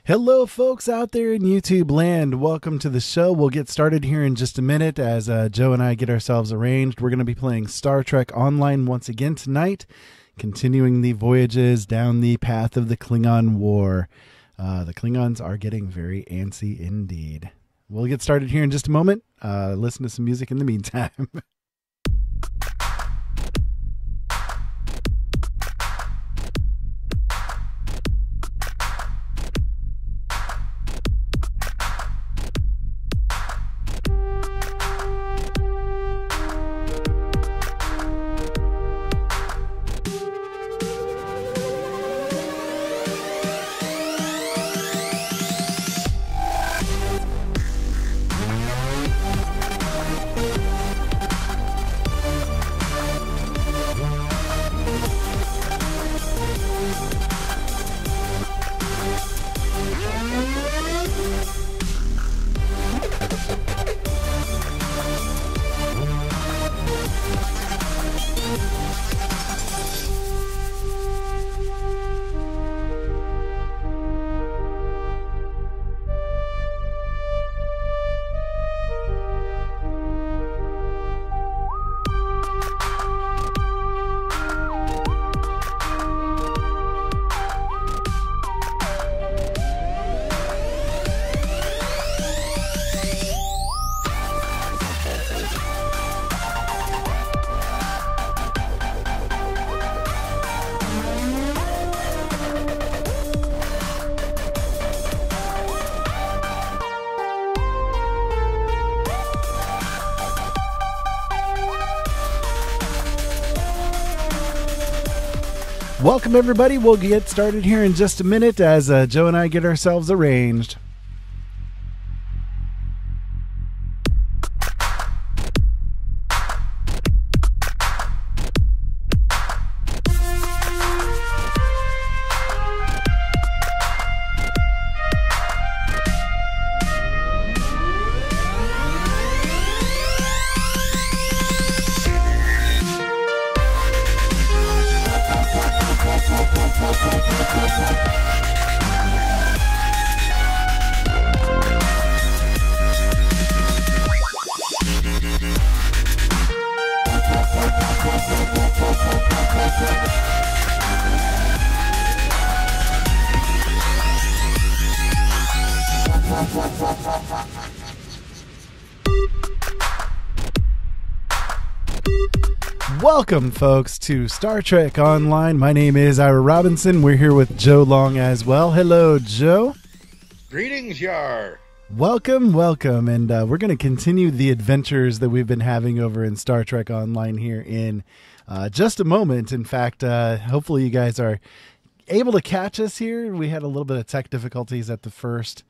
Hello, folks out there in YouTube land. Welcome to the show. We'll get started here in just a minute as Joe and I get ourselves arranged. We're going to be playing Star Trek Online once again tonight, continuing the voyages down the path of the Klingon War. The Klingons are getting very antsy indeed. We'll get started here in just a moment. Listen to some music in the meantime. Welcome, everybody. We'll get started here in just a minute as Joe and I get ourselves arranged. Welcome, folks, to Star Trek Online. My name is Ira Robinson. We're here with Joe Long as well. Hello, Joe. Greetings, Yar. Welcome. And we're going to continue the adventures that we've been having over in Star Trek Online here in just a moment. In fact, hopefully you guys are able to catch us here. We had a little bit of tech difficulties at the first,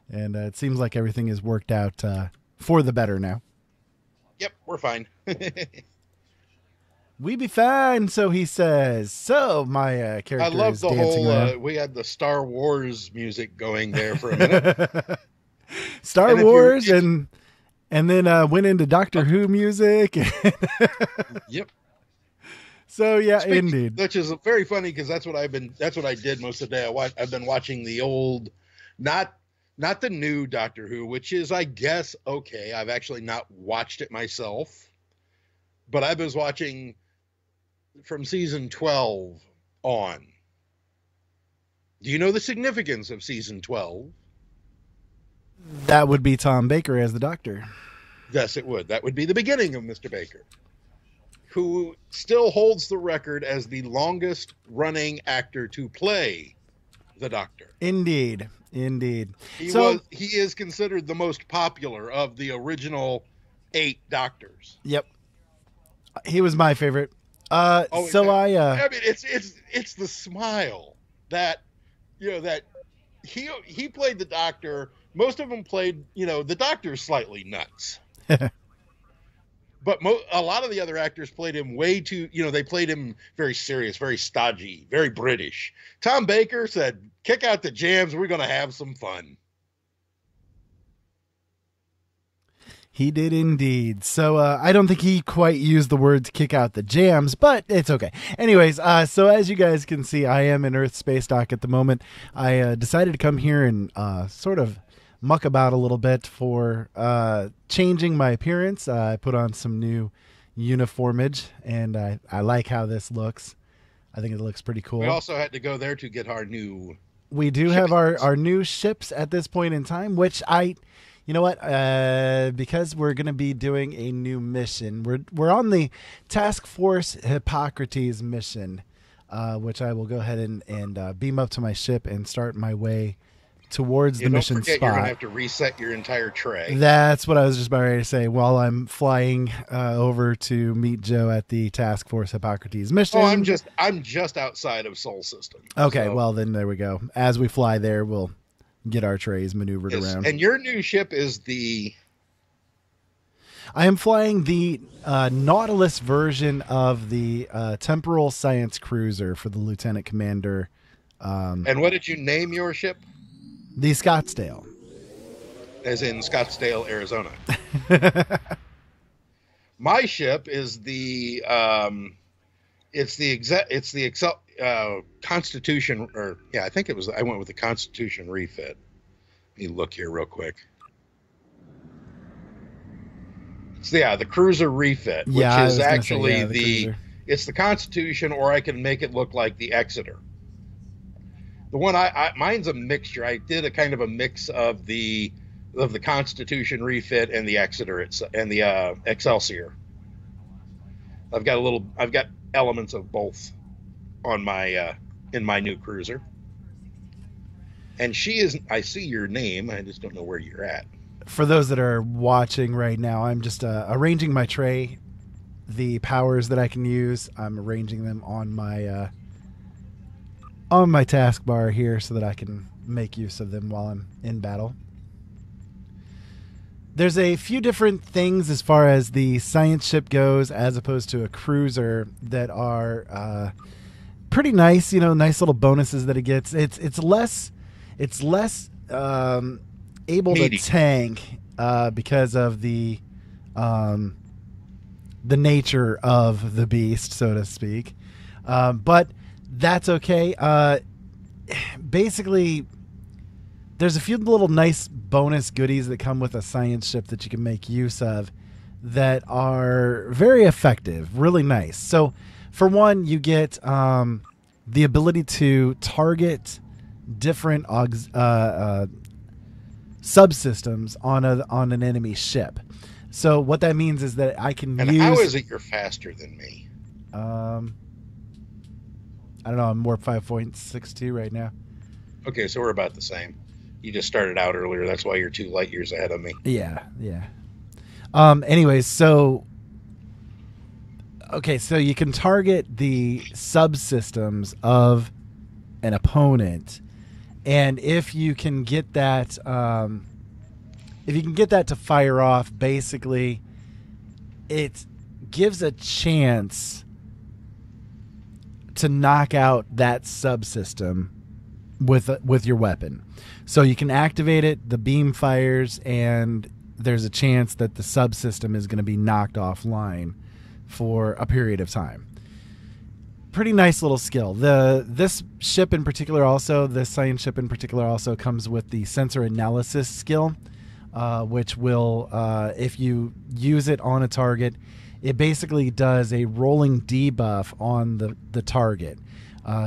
and it seems like everything has worked out for the better now. Yep, we're fine. We be fine, so he says. So my character I love is the dancing whole. around. We had the Star Wars music going there for a minute. Star Wars, and then went into Doctor Who music. Yep. So yeah, indeed. Which is very funny because that's what I did most of the day. I've been watching the old, not the new Doctor Who, which is, I guess, okay. I've actually not watched it myself, but I was watching from season 12 on. Do you know the significance of season 12? That would be Tom Baker as the Doctor. Yes, it would. That would be the beginning of Mr. Baker, who still holds the record as the longest running actor to play the Doctor. Indeed. He is considered the most popular of the original 8 Doctors. Yep. He was my favorite. I mean, it's the smile that, that he played the Doctor. Most of them played, the Doctor's slightly nuts. But a lot of the other actors played him way too, they played him very serious, very stodgy, very British. Tom Baker said, kick out the jams. We're going to have some fun. He did indeed. So I don't think he quite used the word to kick out the jams, but it's okay. Anyways, so as you guys can see, I am in Earth Space Dock at the moment. I decided to come here and sort of muck about a little bit for changing my appearance. I put on some new uniformage, and I like how this looks. I think it looks pretty cool. We also had to go there to get our new... We do have our new ships at this point in time, which you know what? Because we're going to be doing a new mission. We're on the Task Force Hippocrates mission, which I will go ahead and beam up to my ship and start my way towards the mission spot. You're going to have to reset your entire tray. That's what I was just about ready to say while I'm flying over to meet Joe at the Task Force Hippocrates mission. Oh, I'm just outside of Sol System. Okay, so. Well then there we go. As we fly there, we'll get our trays maneuvered around. And your new ship is the... I am flying the Nautilus version of the Temporal Science Cruiser for the Lieutenant Commander. And what did you name your ship? The Scottsdale. As in Scottsdale, Arizona. My ship is the Constitution, or yeah, I think I went with the Constitution refit. Let me look here real quick. The cruiser refit, which is actually it's the Constitution, or I can make it look like the Exeter. The one mine's a mixture. I did a kind of a mix of the Constitution refit and the Exeter and the Excelsior. I've got elements of both on my in my new cruiser. And I see your name. I just don't know where you're at. For those that are watching right now, I'm just arranging my tray, the powers that I can use. I'm arranging them on my taskbar here so that I can make use of them while I'm in battle. There's a few different things as far as the science ship goes as opposed to a cruiser that are pretty nice, nice little bonuses that it gets. It's less able to tank because of the nature of the beast, so to speak. But that's okay. Basically, there's a few little nice bonus goodies that come with a science ship that you can make use of that are very effective, really nice. So, for one, you get the ability to target different subsystems on an enemy ship. So what that means is that I can use... And how is it you're faster than me? I don't know. I'm warp 5.62 right now. Okay, so we're about the same. You just started out earlier. That's why you're 2 light years ahead of me. Yeah. Anyways, so you can target the subsystems of an opponent, and if you can get that, to fire off, basically, it gives a chance to knock out that subsystem with your weapon. So you can activate it, the beam fires, and there's a chance that the subsystem is going to be knocked offline for a period of time. Pretty nice little skill. This ship in particular also, this science ship in particular also comes with the sensor analysis skill, which will, if you use it on a target, it basically does a rolling debuff on the target.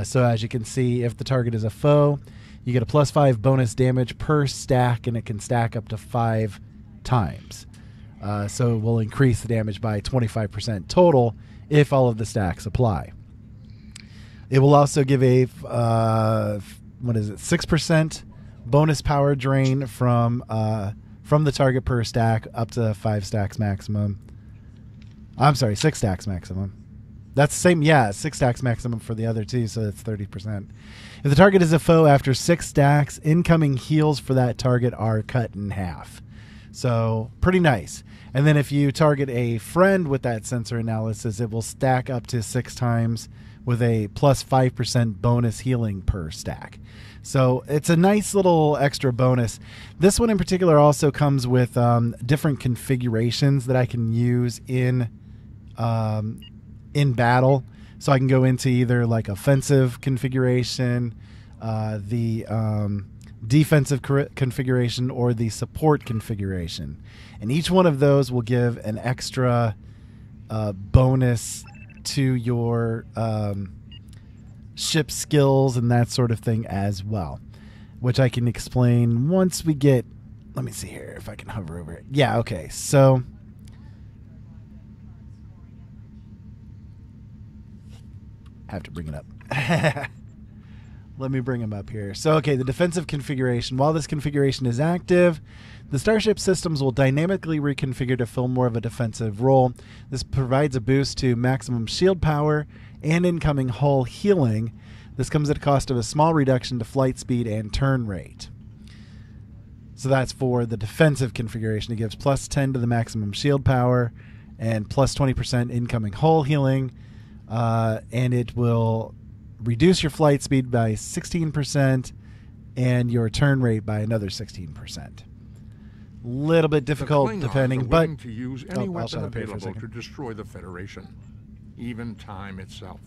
So as you can see, if the target is a foe, you get a +5 bonus damage per stack, and it can stack up to 5 times. So it will increase the damage by 25% total if all of the stacks apply. It will also give a 6% bonus power drain from the target per stack up to 5 stacks maximum. I'm sorry, 6 stacks maximum. That's the same, 6 stacks maximum for the other two, so that's 30%. If the target is a foe after 6 stacks, incoming heals for that target are cut in half. So, pretty nice. And then if you target a friend with that sensor analysis, it will stack up to 6 times with a plus 5% bonus healing per stack. So it's a nice little extra bonus. This one in particular also comes with different configurations that I can use in battle. So I can go into either like offensive configuration, the defensive configuration, or the support configuration. And each one of those will give an extra bonus to your ship skills and that sort of thing as well, which I can explain once we get, let me see here if I can hover over it. Yeah, okay. So have to bring it up. Let me bring them up here. So, okay, the defensive configuration. While this configuration is active, the Starship systems will dynamically reconfigure to fill more of a defensive role. This provides a boost to maximum shield power and incoming hull healing. This comes at a cost of a small reduction to flight speed and turn rate. So that's for the defensive configuration. It gives plus 10 to the maximum shield power and plus 20% incoming hull healing. And it will reduce your flight speed by 16% and your turn rate by another 16%. Little bit difficult depending, but to use any weapon available to destroy the Federation, even time itself.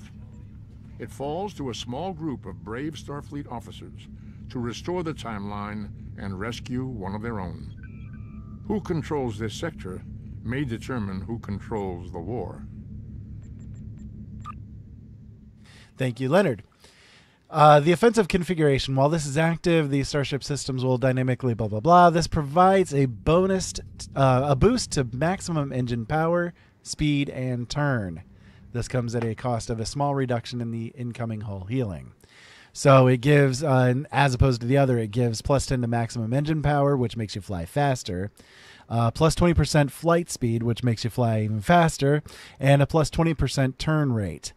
It falls to a small group of brave Starfleet officers to restore the timeline and rescue one of their own. Who controls this sector may determine who controls the war. Thank you, Leonard. The offensive configuration. While this is active, the Starship systems will dynamically blah, blah, blah. This provides a boost to maximum engine power, speed, and turn. This comes at a cost of a small reduction in the incoming hull healing. So it gives, as opposed to the other, it gives plus 10 to maximum engine power, which makes you fly faster. Plus 20% flight speed, which makes you fly even faster. And a plus 20% turn rate.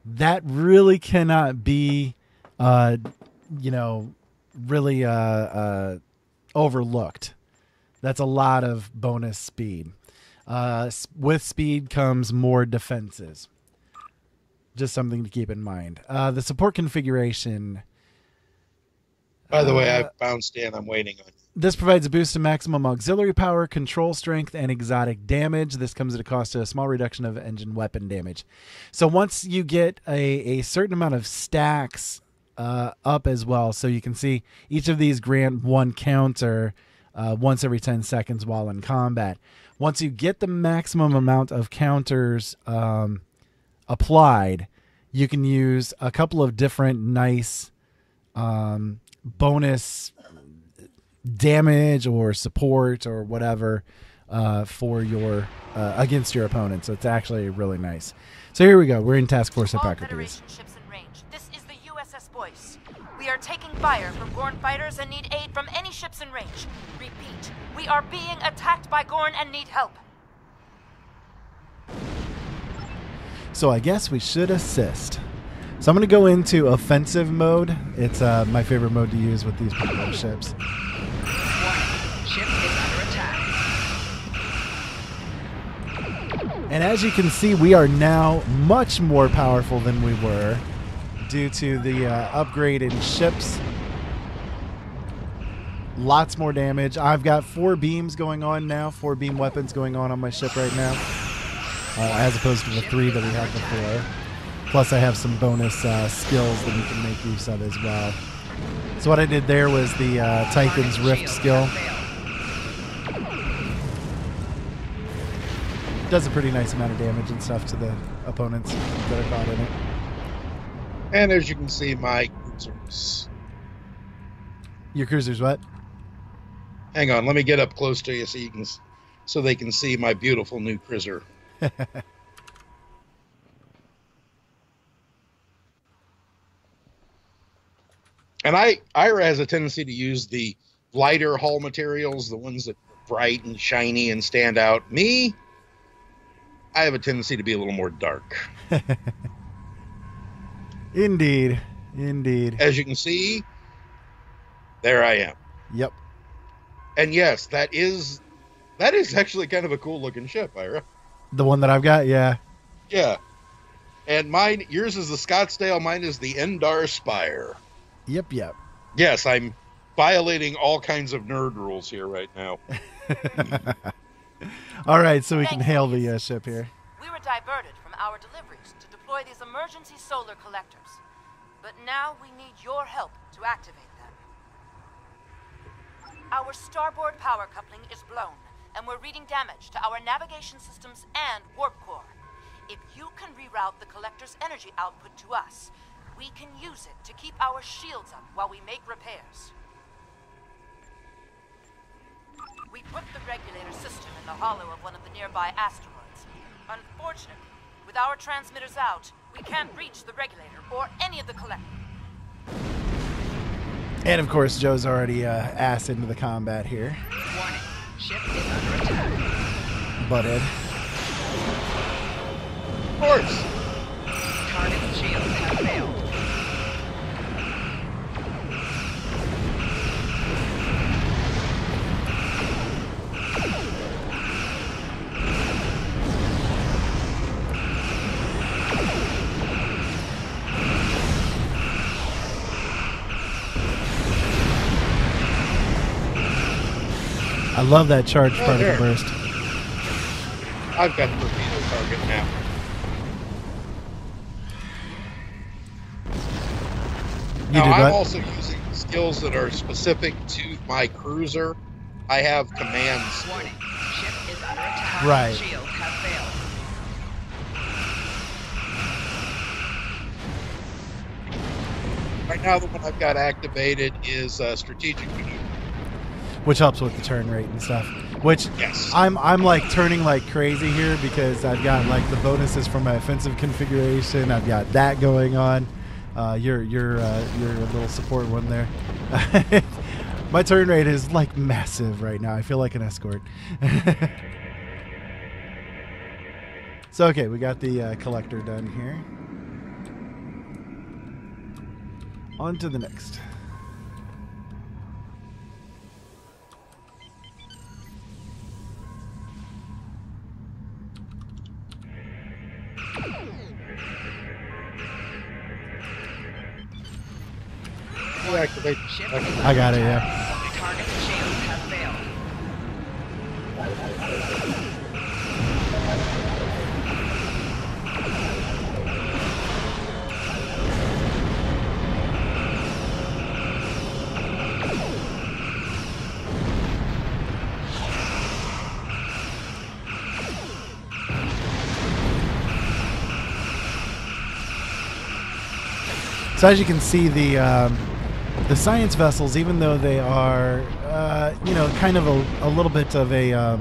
That really cannot be, really overlooked. That's a lot of bonus speed. With speed comes more defenses. Just something to keep in mind. The support configuration. By the way, I bounced in. I'm waiting on you. This provides a boost to maximum auxiliary power, control strength, and exotic damage. This comes at a cost of a small reduction of engine weapon damage. So once you get a certain amount of stacks up as well, so you can see each of these grant one counter once every 10 seconds while in combat. Once you get the maximum amount of counters applied, you can use a couple of different nice bonus damage or support or whatever for your against your opponent. So it's actually really nice. So here we go. We're in Task Force Hippocrates. Federation ships in range. This is the USS Boyce. We are taking fire from Gorn fighters and need aid from any ships in range. Repeat, we are being attacked by Gorn and need help. So I guess we should assist. So I'm going to go into offensive mode. It's my favorite mode to use with these particular ships. Ship is under attack. And as you can see, we are now much more powerful than we were due to the upgrade in ships. Lots more damage. I've got 4 beams going on now, 4 beam weapons going on my ship right now, as opposed to the 3 that we had before. Plus, I have some bonus skills that we can make use of as well. So what I did there was the Titan's Rift skill. Does a pretty nice amount of damage and stuff to the opponents that are caught in it. And as you can see, my cruisers. Your cruisers what? Hang on, let me get up close to you so they can see my beautiful new cruiser. And Ira has a tendency to use the lighter hull materials, the ones that are bright and shiny and stand out. Me, I have a tendency to be a little more dark. Indeed. Indeed. As you can see, there I am. Yep. And yes, that is actually kind of a cool looking ship, Ira. The one that I've got, yeah. Yeah. And yours is the Scottsdale, mine is the Endar Spire. Yep. Yes, I'm violating all kinds of nerd rules here right now. All right, so we can hail the ship here. We were diverted from our deliveries to deploy these emergency solar collectors. But now we need your help to activate them. Our starboard power coupling is blown, and we're reading damage to our navigation systems and warp core. If you can reroute the collector's energy output to us, we can use it to keep our shields up while we make repairs. We put the regulator system in the hollow of one of the nearby asteroids. Unfortunately, with our transmitters out, we can't reach the regulator or any of the collectors. And of course, Joe's already ass into the combat here. Warning. Ship is under attack. Butthead. Of course. Target shields have failed. I love that charged particle burst. I've got the torpedo target now. You did I'm what? also using skills that are specific to my cruiser. I have commands. Warning. Ship is under attack. Right. Shields have failed. Right now, the one I've got activated is strategic maneuver. Which helps with the turn rate and stuff. Which Yes. I'm like turning like crazy here because I've got like the bonuses from my offensive configuration. I've got that going on. You're a little support one there. My turn rate is like massive right now. I feel like an escort. So okay, we got the collector done here. On to the next. Activate. Ship is I got it, under yeah. attack. Target shields have failed. So as you can see, the science vessels, even though they are, kind of a little bit of a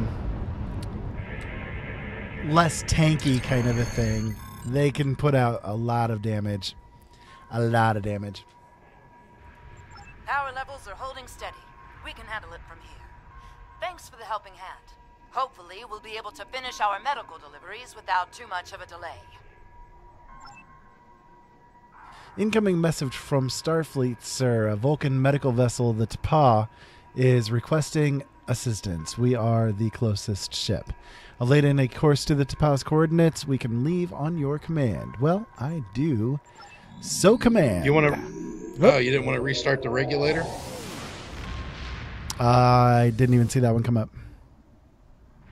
less tanky kind of a thing, they can put out a lot of damage. A lot of damage. Power levels are holding steady. We can handle it from here. Thanks for the helping hand. Hopefully, we'll be able to finish our medical deliveries without too much of a delay. Incoming message from Starfleet, sir. A Vulcan medical vessel, the T'Pau, is requesting assistance. We are the closest ship. Laid in a course to the T'Pau's coordinates. We can leave on your command. Well, I do. So command. You want to? Oh, you didn't want to restart the regulator? I didn't even see that one come up.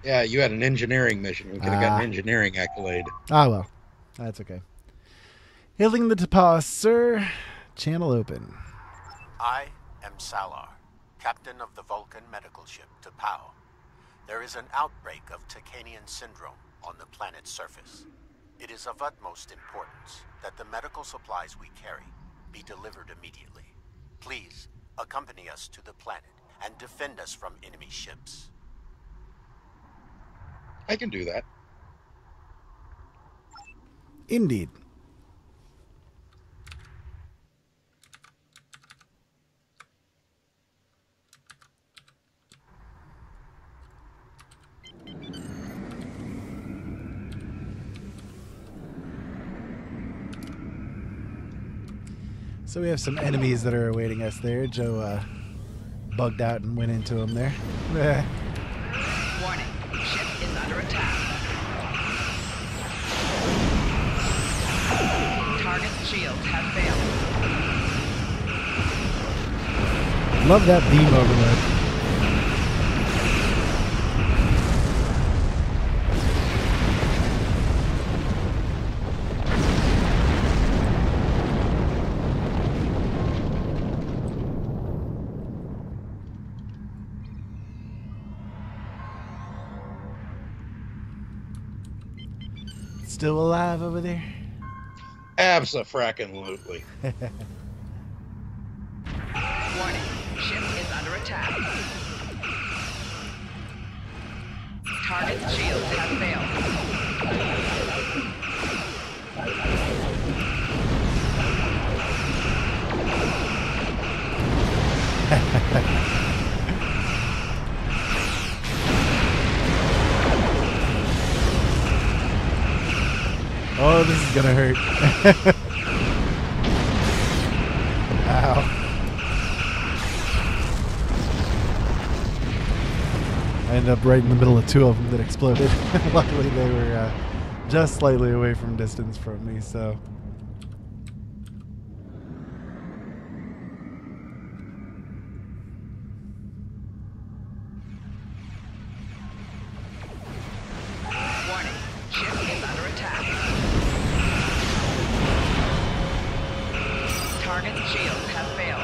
Yeah, you had an engineering mission. We could have got an engineering accolade. Ah, well. That's okay. Hailing the T'Pau, sir. Channel open. I am Salar, captain of the Vulcan medical ship T'Pau. There is an outbreak of Tacanian syndrome on the planet's surface. It is of utmost importance that the medical supplies we carry be delivered immediately. Please, accompany us to the planet and defend us from enemy ships. I can do that. Indeed. So we have some enemies that are awaiting us there. Joe bugged out and went into them there. Warning. Ship is under attack. Target's shields have failed. Love that beam overload. Still alive over there? Abso-frackin-lutely. Warning. Ship is under attack. Target's shields have failed. Oh, this is gonna hurt. Ow. I ended up right in the middle of two of them that exploded. Luckily, they were just slightly away from distance from me, so... Warning. Ship is under attack. Target's shields have failed.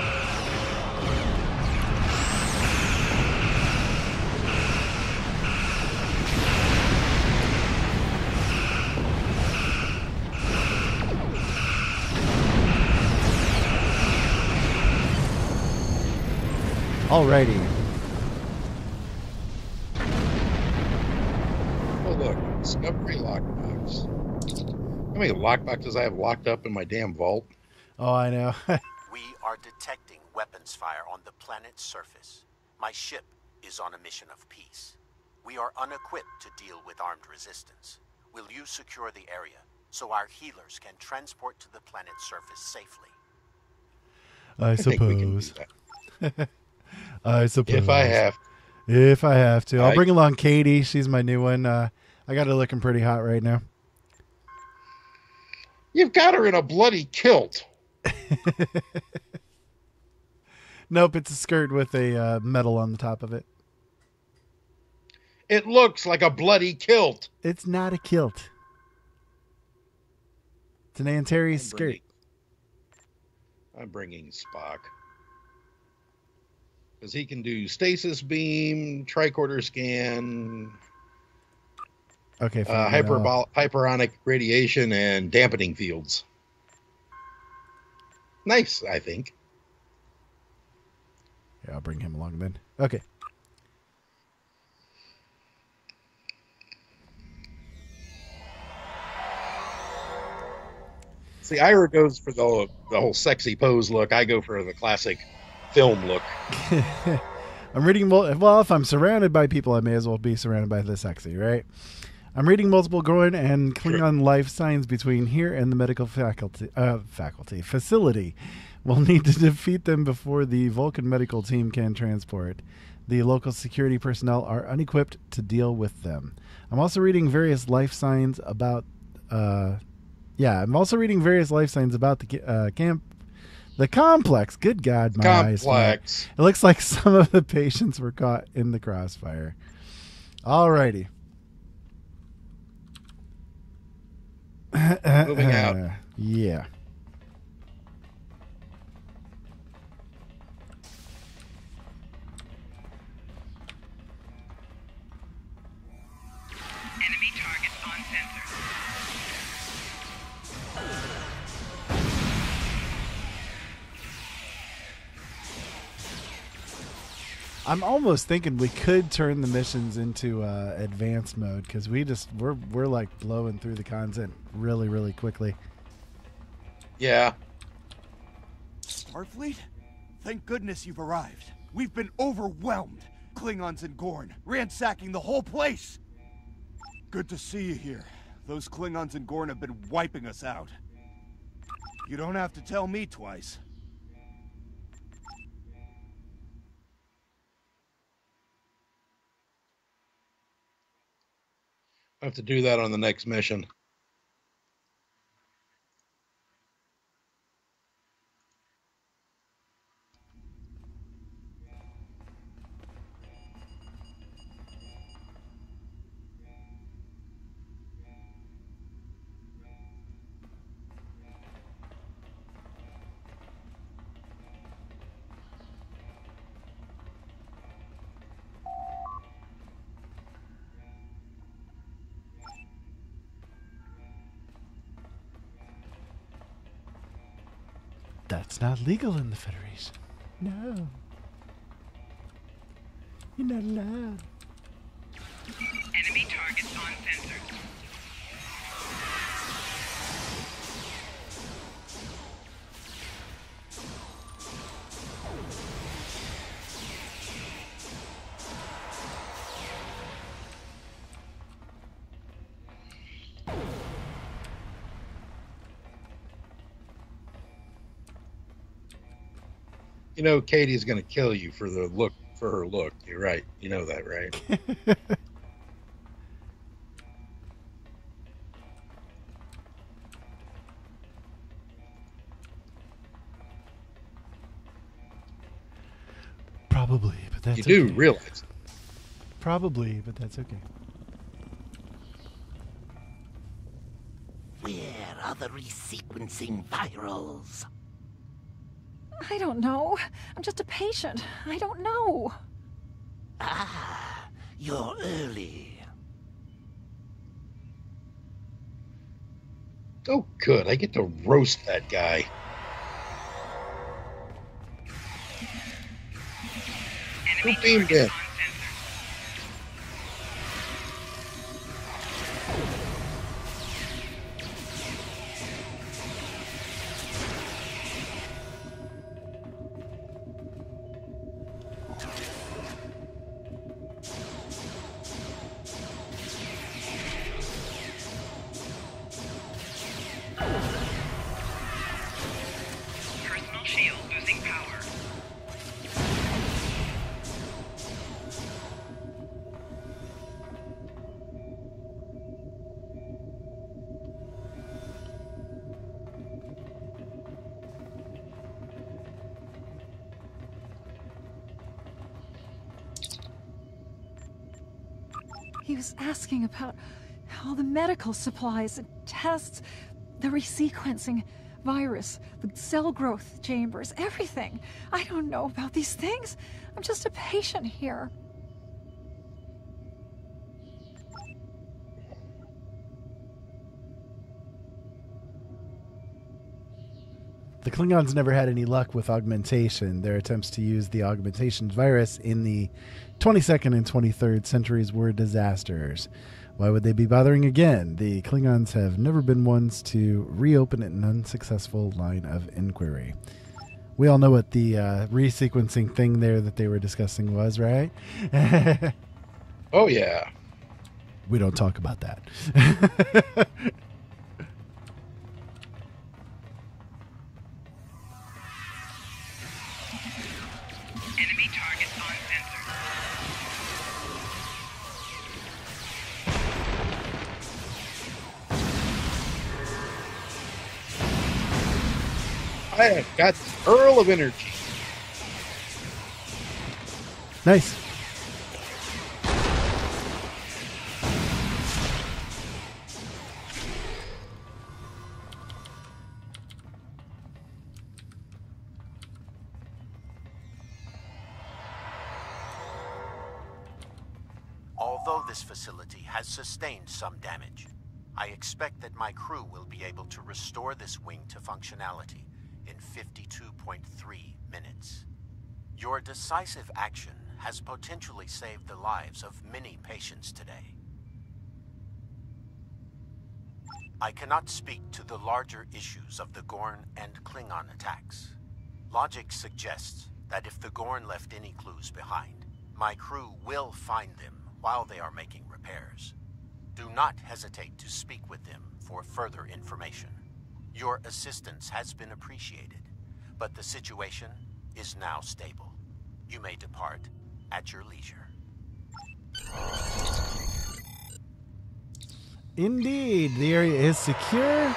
Alrighty. Oh, look. Discovery lockbox. How many lockboxes I have locked up in my damn vault? Oh, I know. We are detecting weapons fire on the planet's surface. My ship is on a mission of peace. We are unequipped to deal with armed resistance. Will you secure the area so our healers can transport to the planet's surface safely? I think we can do suppose. that. I suppose. If I have. If I have to. I'll I- bring along Katie. She's my new one. I got her looking pretty hot right now. You've got her in a bloody kilt. Nope, it's a skirt with a medal on the top of it. It looks like a bloody kilt. It's not a kilt. It's an Antares skirt. I'm bringing Spock. Because he can do stasis beam, tricorder scan, Okay. fine. hyperonic radiation, and dampening fields. Nice, I think. Yeah, I'll bring him along then. Okay. See, Ira goes for the whole sexy pose look. I go for the classic film look. I'm reading. Well, if I'm surrounded by people, I may as well be surrounded by the sexy, right? I'm reading multiple Gorn and Klingon life signs between here and the medical facility. We'll need to defeat them before the Vulcan medical team can transport. The local security personnel are unequipped to deal with them. I'm also reading various life signs about. I'm also reading various life signs about the camp. The complex. Good God, my eyes. Complex. It looks like some of the patients were caught in the crossfire. Alrighty. Moving out. Yeah. Enemy target on sensor. I'm almost thinking we could turn the missions into advanced mode because we're like blowing through the content really, really quickly. Yeah. Starfleet? Thank goodness you've arrived. We've been overwhelmed. Klingons and Gorn, ransacking the whole place. Good to see you here. Those Klingons and Gorn have been wiping us out. You don't have to tell me twice. I have to do that on the next mission. That's not legal in the Federation. No. You're not allowed. Enemy targets on sensors. You know, Katie's going to kill you for her look. You're right. You know that, right? Probably, but that's You okay. do realize. Probably, but that's okay. Where are the resequencing virals? I don't know. I'm just a patient. I don't know. Ah, you're early. Oh, good. I get to roast that guy. Who beamed in? Personal shield losing power. He was asking about all the medical supplies and tests, the resequencing virus, the cell growth chambers, everything. I don't know about these things. I'm just a patient here. The Klingons never had any luck with augmentation. Their attempts to use the augmentation virus in the 22nd and 23rd centuries were disasters. Why would they be bothering again? The Klingons have never been ones to reopen an unsuccessful line of inquiry. We all know what the resequencing thing there that they were discussing was, right? Oh, yeah. We don't talk about that. Enemy targets on sensor. I have got the Pearl of Energy. Nice. Although this facility has sustained some damage, I expect that my crew will be able to restore this wing to functionality in 52.3 minutes. Your decisive action has potentially saved the lives of many patients today. I cannot speak to the larger issues of the Gorn and Klingon attacks. Logic suggests that if the Gorn left any clues behind, my crew will find them while they are making repairs. Do not hesitate to speak with them for further information. Your assistance has been appreciated, but the situation is now stable. You may depart at your leisure. Indeed, the area is secure.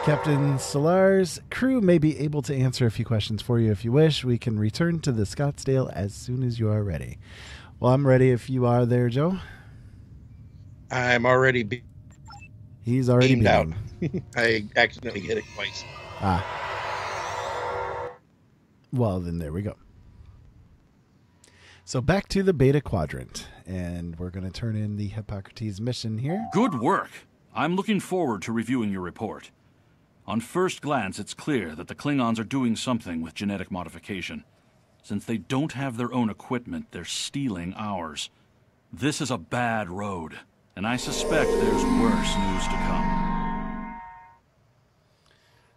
Captain Solar's crew may be able to answer a few questions for you if you wish. We can return to the Scottsdale as soon as you are ready. Well, I'm ready if you are there, Joe. I'm already He's already beamed out. beamed. I accidentally hit it twice. Well, then there we go. So back to the Beta Quadrant, and we're going to turn in the Hippocrates mission here. Good work. I'm looking forward to reviewing your report. On first glance, it's clear that the Klingons are doing something with genetic modification. Since they don't have their own equipment, they're stealing ours. This is a bad road, and I suspect there's worse news to come.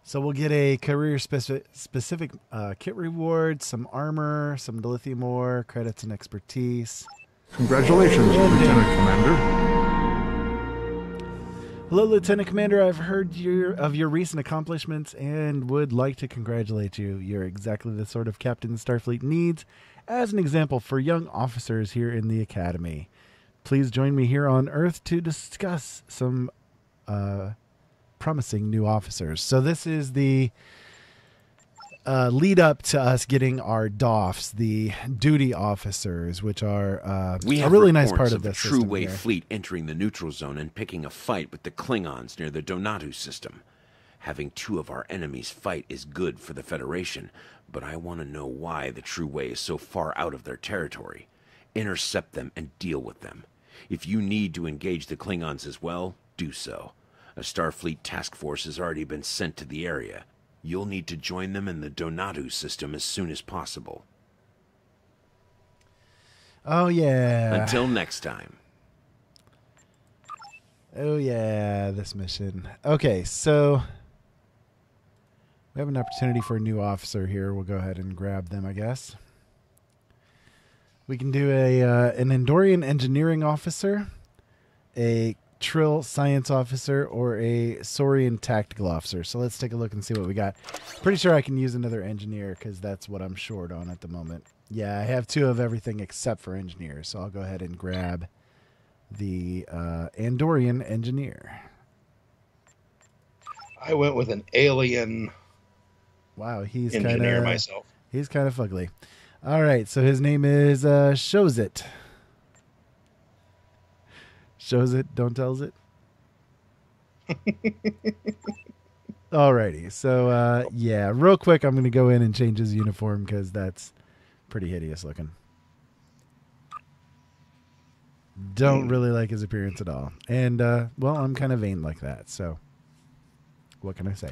So we'll get a career-specific kit reward, some armor, some dilithium ore, credits and expertise. Congratulations, Lieutenant Commander. Hello, Lieutenant Commander. I've heard of your recent accomplishments and would like to congratulate you. You're exactly the sort of captain Starfleet needs as an example for young officers here in the Academy. Please join me here on Earth to discuss some promising new officers. So this is the lead up to us getting our DOFs, the duty officers, which are a really nice part of the this True system Wave here. fleet entering the neutral zone and picking a fight with the Klingons near the Donatu system. Having two of our enemies fight is good for the Federation, but I want to know why the True Way is so far out of their territory. Intercept them and deal with them. If you need to engage the Klingons as well, do so. A Starfleet task force has already been sent to the area. You'll need to join them in the Donatu system as soon as possible. Oh, yeah. Until next time. Oh, yeah, this mission. Okay, so we have an opportunity for a new officer here. We'll go ahead and grab them, I guess. We can do an Andorian engineering officer, a Trill science officer, or a Saurian tactical officer. So let's take a look and see what we got. Pretty sure I can use another engineer because that's what I'm short on at the moment. Yeah, I have two of everything except for engineers. So I'll go ahead and grab the Andorian engineer. I went with an alien. Wow, he's engineer kind of myself. He's kind of fugly. All right, so his name is Showsit. Shows it, don't tells it. Alrighty, so yeah, real quick, I'm going to go in and change his uniform because that's pretty hideous looking. Don't really like his appearance at all. And, well, I'm kind of vain like that, so what can I say?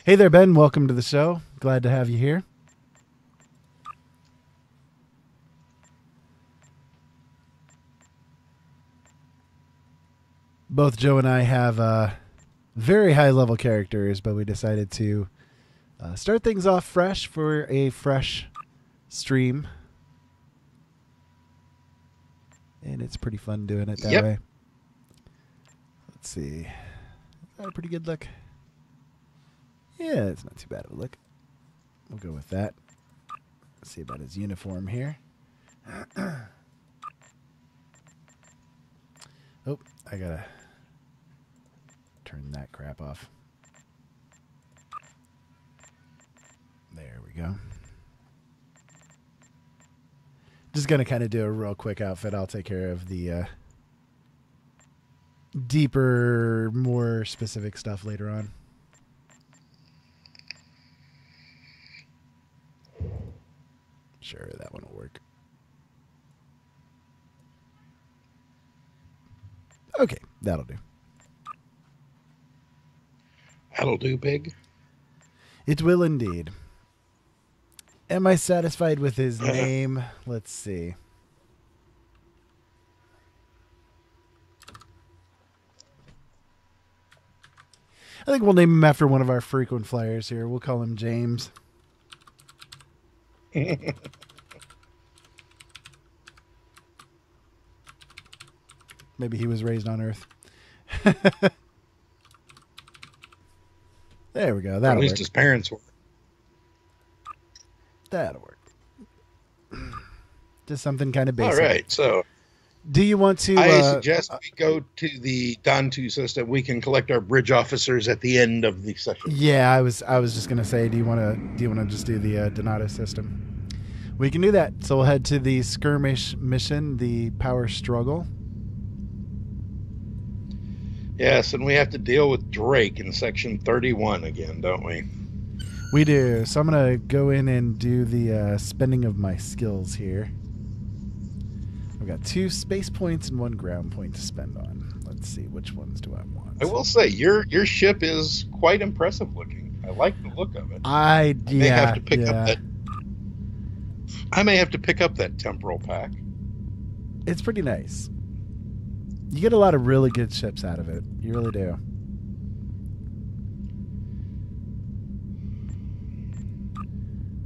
Hey there, Ben. Welcome to the show. Glad to have you here. Both Joe and I have very high-level characters, but we decided to start things off fresh for a fresh stream. And it's pretty fun doing it that way. Let's see. Is that a pretty good look? Yeah, it's not too bad of a look. We'll go with that. Let's see about his uniform here. Oh, I gotta turn that crap off. There we go. Just gonna kind of do a real quick outfit. I'll take care of the deeper, more specific stuff later on. Sure, that one will work. Okay, that'll do. That'll do, pig. It will indeed. Am I satisfied with his name? Let's see. I think we'll name him after one of our frequent flyers here. We'll call him James. Maybe he was raised on Earth. There we go. That'll At least work. his parents were. That'll work. Just something kind of basic. All right, so do you want to? I suggest we go to the Donatu system. We can collect our bridge officers at the end of the session. Yeah, I was just gonna say, do you want to just do the Donato system? We can do that. So we'll head to the skirmish mission, the power struggle. Yes, and we have to deal with Drake in section 31 again, don't we? We do. So I'm going to go in and do the spending of my skills here. I've got 2 space points and 1 ground point to spend on. Let's see, which ones do I want? I will say, your ship is quite impressive looking. I like the look of it. I may have to pick up that. I may have to pick up that temporal pack. It's pretty nice. You get a lot of really good ships out of it. You really do.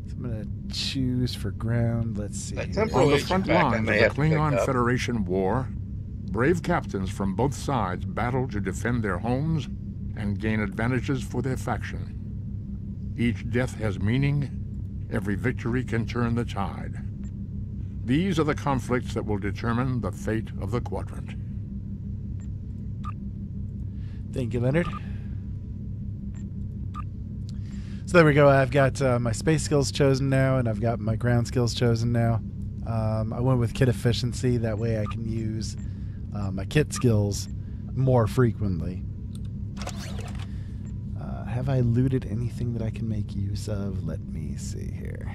So I'm going to choose for ground. Let's see. On the front line of the Klingon Federation war, brave captains from both sides battle to defend their homes and gain advantages for their faction. Each death has meaning. Every victory can turn the tide. These are the conflicts that will determine the fate of the quadrant. Thank you, Leonard. So there we go. I've got my space skills chosen now, and I've got my ground skills chosen now. I went with kit efficiency. That way I can use my kit skills more frequently. Have I looted anything that I can make use of? Let me see here.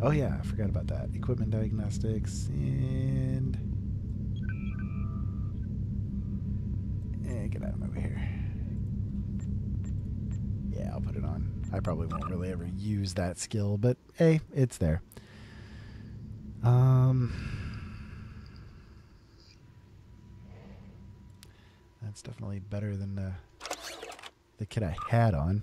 Oh yeah, I forgot about that. Equipment diagnostics and get out of my way here. Yeah, I'll put it on. I probably won't really ever use that skill, but hey, it's there. That's definitely better than the kit I had on.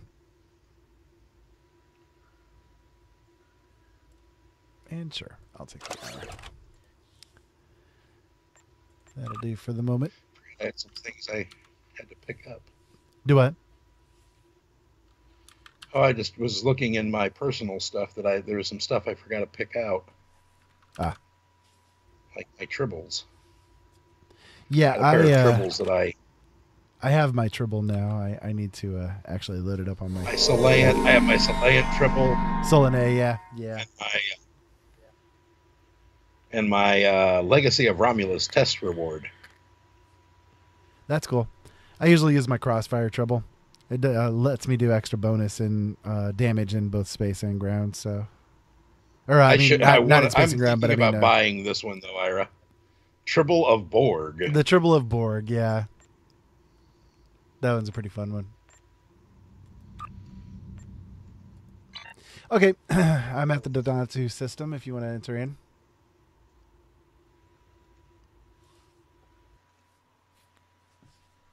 And sure, I'll take the camera. That'll do for the moment. I had some things I had to pick up. Do what? Oh, I just was looking in my personal stuff that there was some stuff I forgot to pick out. Ah. Like my tribbles. Yeah, a pair of tribbles that I have my tribble now. I need to actually load it up on my Solarian. I have my Solarian tribble. Solanae, yeah. And my Legacy of Romulus test reward. That's cool. I usually use my Crossfire tribble. It lets me do extra bonus and damage in both space and ground. So, or not in space and ground, but I mean about buying this one though, Ira. Tribble of Borg. The Tribble of Borg, yeah. That one's a pretty fun one. Okay, I'm at the Donatu system if you want to enter in.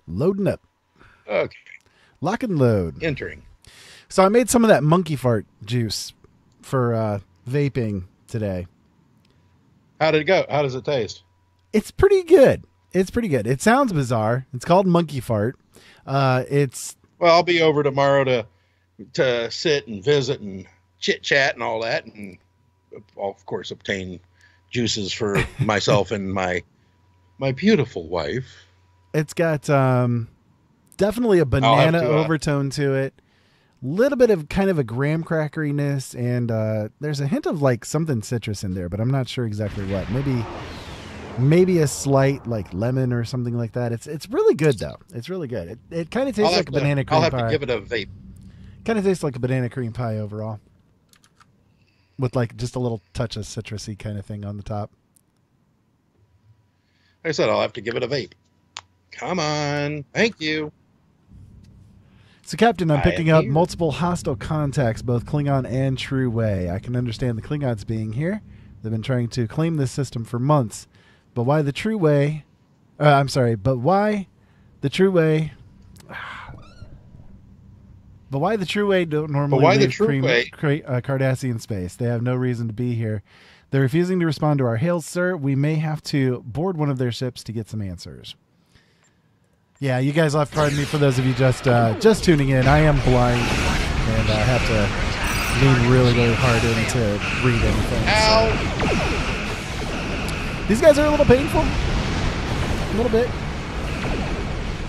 Loading up. Okay. Lock and load. Entering. So I made some of that monkey fart juice for vaping today. How did it go? How does it taste? It's pretty good. It sounds bizarre. It's called monkey fart. Well, I'll be over tomorrow to sit and visit and chit chat and all that, and I'll of course obtain juices for myself and my beautiful wife. It's got definitely a banana overtone to it. Little bit of kind of a graham crackeriness, and there's a hint of like something citrus in there, but I'm not sure exactly what. Maybe a slight like lemon or something like that. It's really good though. It's really good. It kind of tastes like a banana cream pie. I'll have to give it a vape. Kind of tastes like a banana cream pie overall, with like just a little touch of citrusy kind of thing on the top. Like I said, I'll have to give it a vape. Come on. Thank you. So, Captain, I'm picking up multiple hostile contacts, both Klingon and True Way. I can understand the Klingons being here. They've been trying to claim this system for months. But why the True Way... But why the True Way... But why the True Way don't normally leave Cardassian space? They have no reason to be here. They're refusing to respond to our hails, sir. We may have to board one of their ships to get some answers. Yeah, you guys will have to pardon me for those of you just tuning in. I am blind, and I have to lean really, really hard in to read anything. Ow! So. These guys are a little painful. A little bit.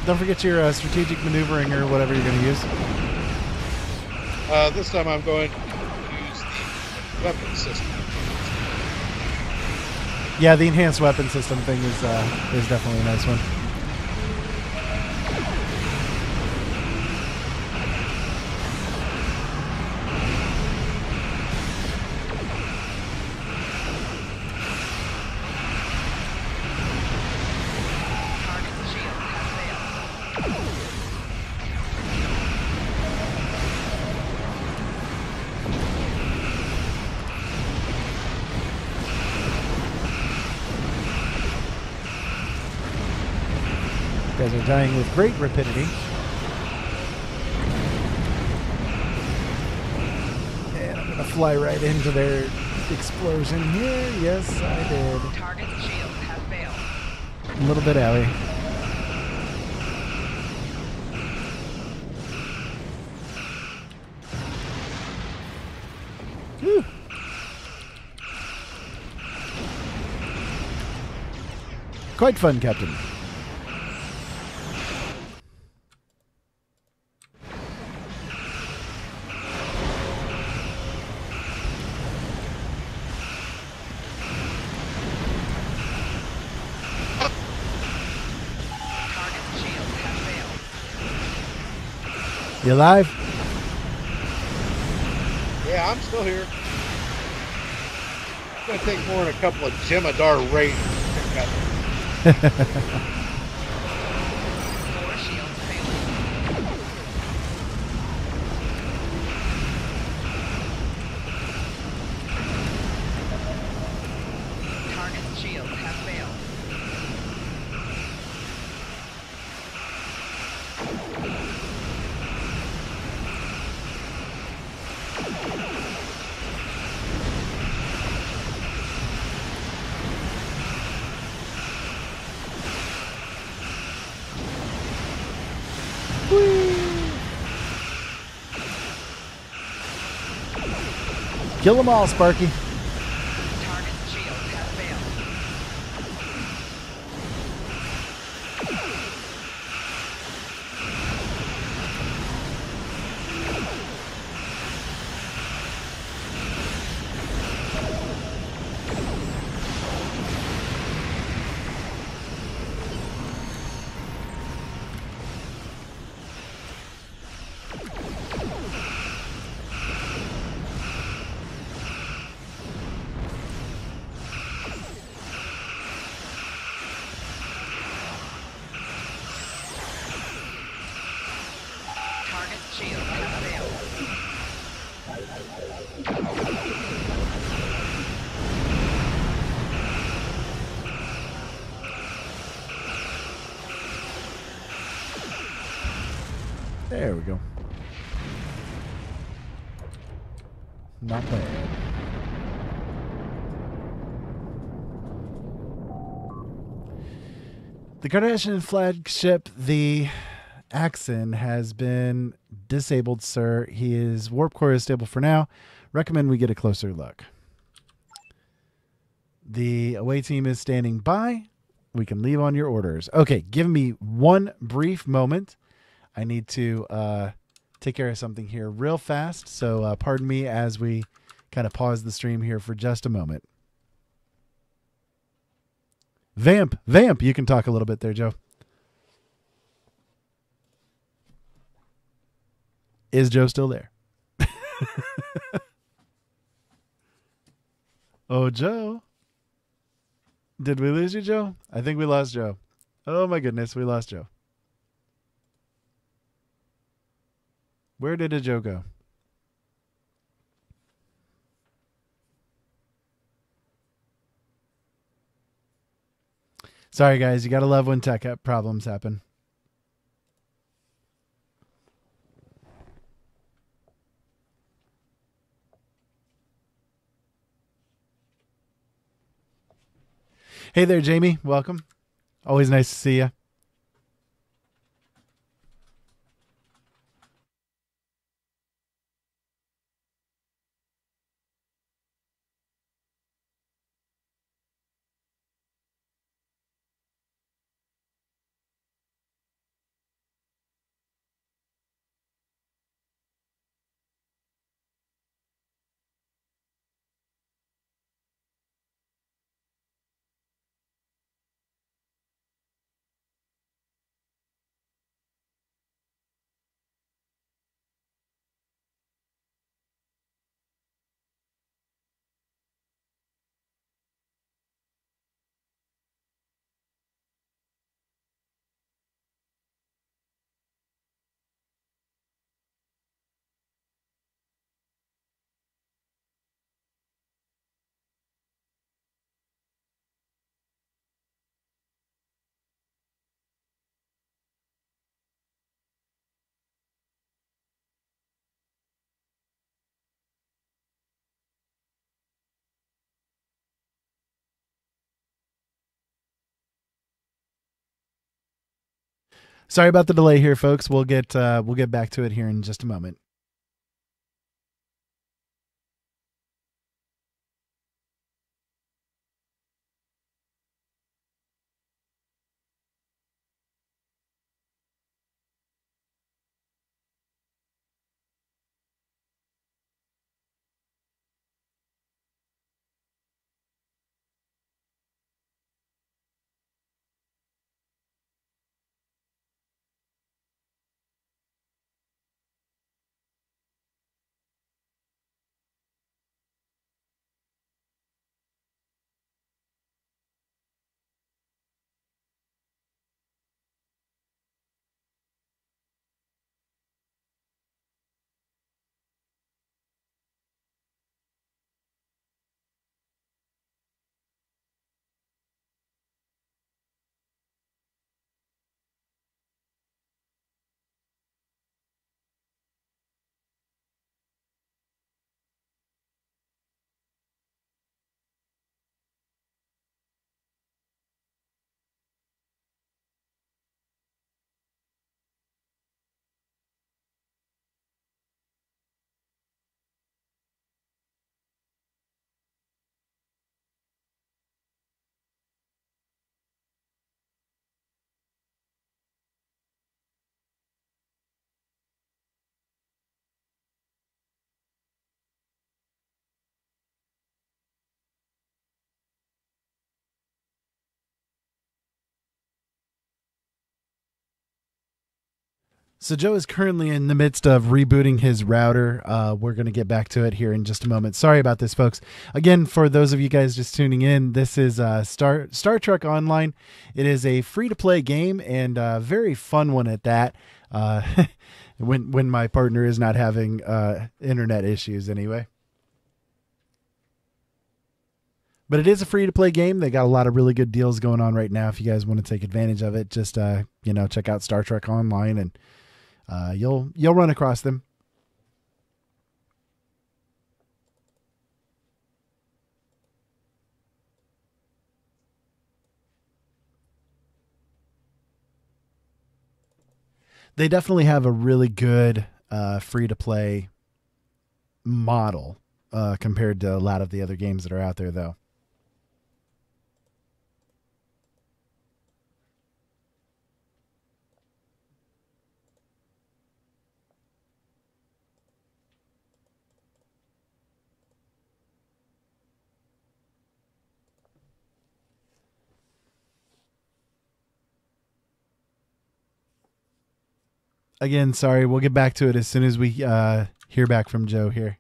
Don't forget your strategic maneuvering or whatever you're going to use. This time I'm going to use the weapon system. Yeah, the enhanced weapon system thing is definitely a nice one. guys are dying with great rapidity. And I'm going to fly right into their explosion here. Yes, I did. Target's shields have failed. A little bit owie. Whew. Quite fun, Captain. You alive? Yeah, I'm still here. It's going to take more than a couple of Jemadar raids. Target's shields have failed. Kill them all, Sparky. Target's shields have failed. Target's shields have failed. There we go. Not bad. The Kardashian flagship, the Axon, has been disabled, sir. His warp core is stable for now. Recommend we get a closer look. The away team is standing by. We can leave on your orders. Okay, give me one brief moment. I need to take care of something here real fast. So pardon me as we kind of pause the stream here for just a moment. Vamp, you can talk a little bit there, Joe. Is Joe still there? Oh, Joe. Did we lose you, Joe? I think we lost Joe. Oh, my goodness, we lost Joe. Where did Joe go? Sorry, guys. You got to love when tech problems happen. Hey there, Jamie. Welcome. Always nice to see you. Sorry about the delay here, folks. We'll get back to it here in just a moment. So Joe is currently in the midst of rebooting his router. We're going to get back to it here in just a moment. Sorry about this, folks. Again, for those of you guys just tuning in, this is Star Trek Online. It is a free-to-play game and a very fun one at that. When my partner is not having internet issues, anyway. But it is a free-to-play game. They got a lot of really good deals going on right now. If you guys want to take advantage of it, just check out Star Trek Online and you'll run across them. They definitely have a really good free-to-play model compared to a lot of the other games that are out there, though. Again, sorry. We'll get back to it as soon as we hear back from Joe here.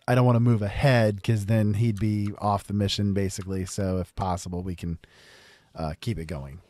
I don't want to move ahead because then he'd be off the mission, basically. So if possible, we can keep it going.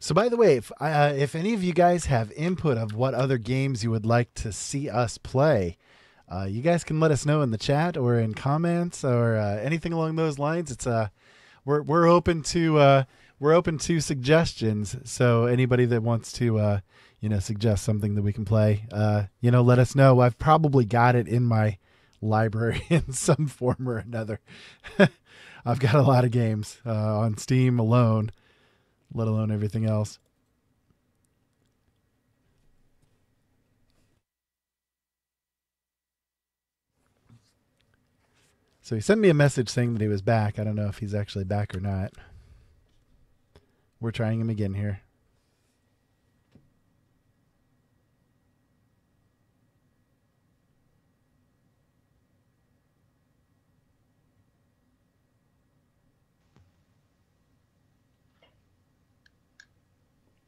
So, by the way, if any of you guys have input of what other games you would like to see us play, you guys can let us know in the chat or in comments or anything along those lines. It's we're open to suggestions. So anybody that wants to suggest something that we can play, let us know. I've probably got it in my library in some form or another. I've got a lot of games on Steam alone, let alone everything else. So he sent me a message saying that he was back. I don't know if he's actually back or not. We're trying him again here.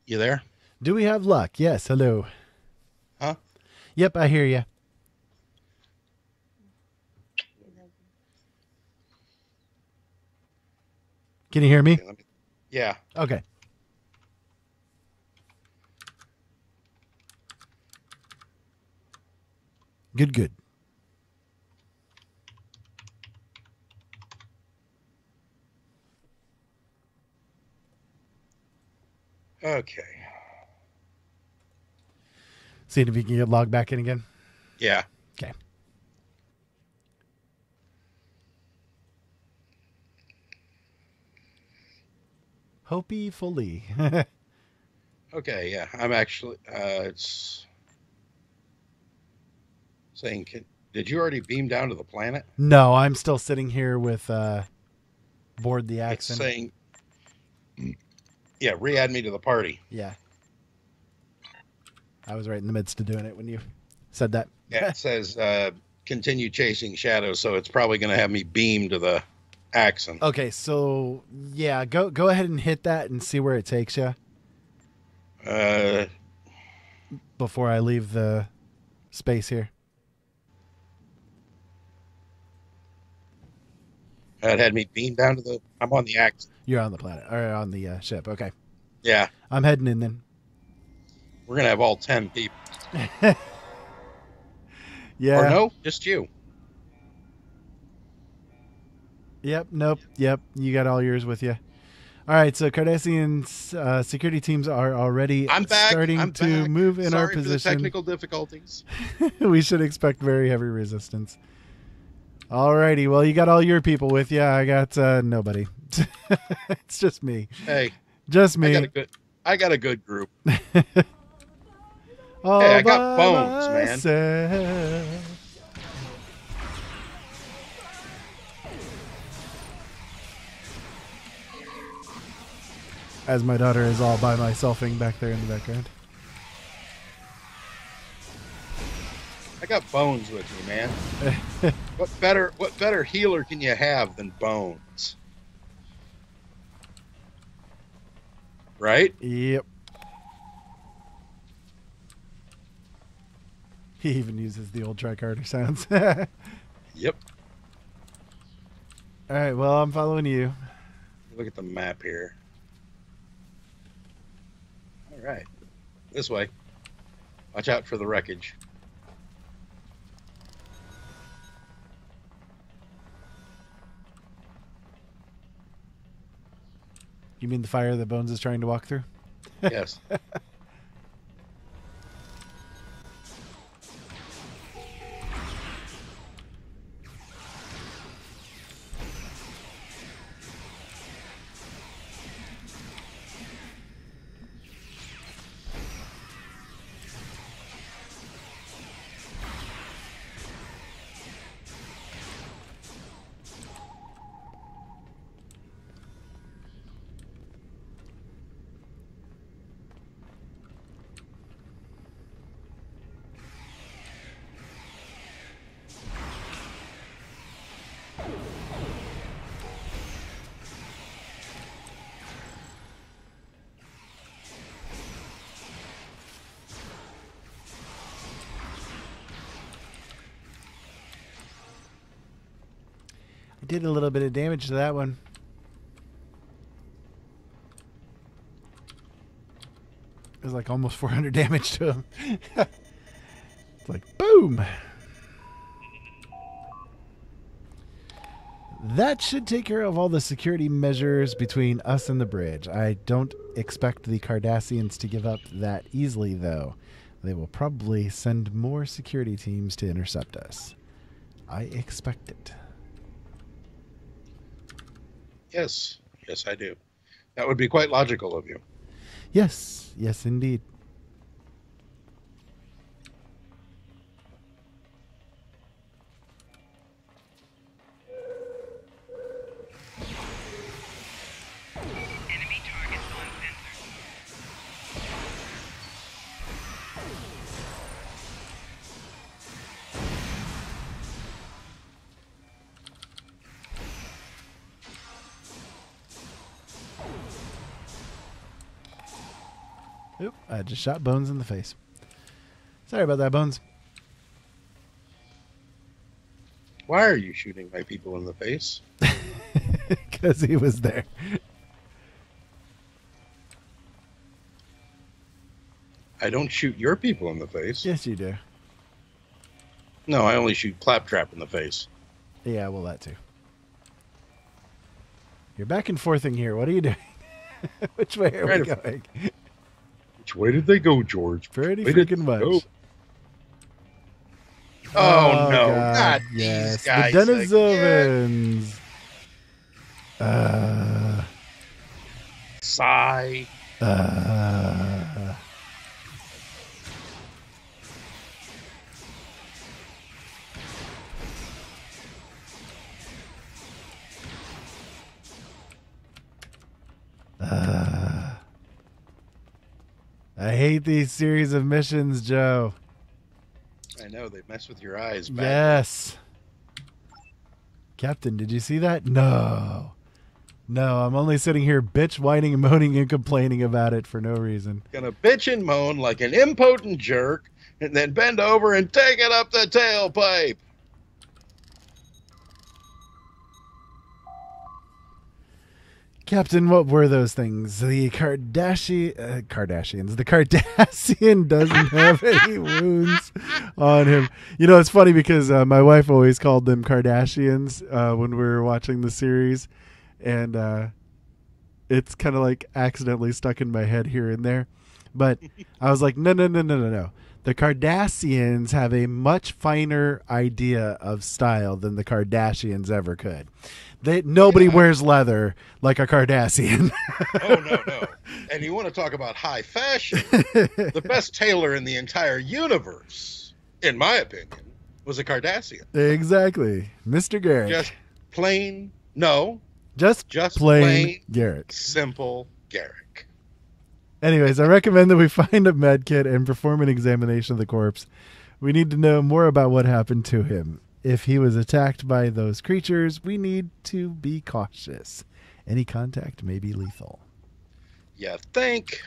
You there? Do we have luck? Yes. Hello. Huh? Yep, I hear you. Can you hear me? Yeah. Okay. Good. Okay. See if you can get logged back in again. Yeah. Okay. Hopefully. Okay, yeah. I'm actually, it's saying, did you already beam down to the planet? No, I'm still sitting here with board the accent. It's saying, yeah, re-add me to the party. Yeah. I was right in the midst of doing it when you said that. Yeah, it says continue chasing shadows, so it's probably going to have me beam to the accent. Okay, so yeah, go ahead and hit that and see where it takes you. Before I leave the space here. It had me beam down to the. I'm on the accent. You're on the planet or on the ship. Okay. Yeah. I'm heading in then. We're gonna have all 10 people. Yeah. Or no, just you. Yep. Nope. Yep. You got all yours with you. All right. So Cardassian's security teams are already starting to move in our position. Sorry for the technical difficulties. We should expect very heavy resistance. All righty. Well, you got all your people with you. I got nobody. It's just me. Hey. Just me. I got a good group. All hey, I got bones, man. As my daughter is all by myselfing back there in the background. I got bones with me, man. What better healer can you have than bones? Right? Yep. He even uses the old tricarder sounds. Yep. All right, well, I'm following you. Look at the map here. All right. This way. Watch out for the wreckage. You mean the fire that Bones is trying to walk through? Yes. I did a little bit of damage to that one. It was like almost 400 damage to him. It's like, boom! That should take care of all the security measures between us and the bridge. I don't expect the Cardassians to give up that easily, though. They will probably send more security teams to intercept us. I expect it. Yes. Yes, I do. That would be quite logical of you. Yes. Yes, indeed. Enemy targets on sensor. Oop, I just shot Bones in the face. Sorry about that, Bones. Why are you shooting my people in the face? Because he was there. I don't shoot your people in the face. Yes, you do. No, I only shoot Claptrap in the face. Yeah, well, that too. You're back and forthing here. What are you doing? Which way are we going? Which way did they go, George? Pretty Where did freaking they much. go? Oh, no, God, not yes. these guys. The Denizovans. Sigh. I hate these series of missions, Joe. I know, they mess with your eyes. Bad. Yes. Captain, did you see that? No. No, I'm only sitting here bitch, whining, and moaning and complaining about it for no reason. Gonna bitch and moan like an impotent jerk, and then bend over and take it up the tailpipe. Captain, what were those things? The Kardashians. The Cardassian doesn't have any wounds on him. You know, it's funny because my wife always called them Kardashians when we were watching the series. And it's kind of like accidentally stuck in my head here and there. But I was like, no. The Cardassians have a much finer idea of style than the Kardashians ever could. Nobody wears leather like a Cardassian. Oh, no. And you want to talk about high fashion? The best tailor in the entire universe, in my opinion, was a Cardassian. Exactly. Mr. Garrick. Just plain, no. Just plain Garrick. Simple Garrick. Anyways, I recommend that we find a med kit and perform an examination of the corpse. We need to know more about what happened to him. If he was attacked by those creatures, we need to be cautious. Any contact may be lethal. You think?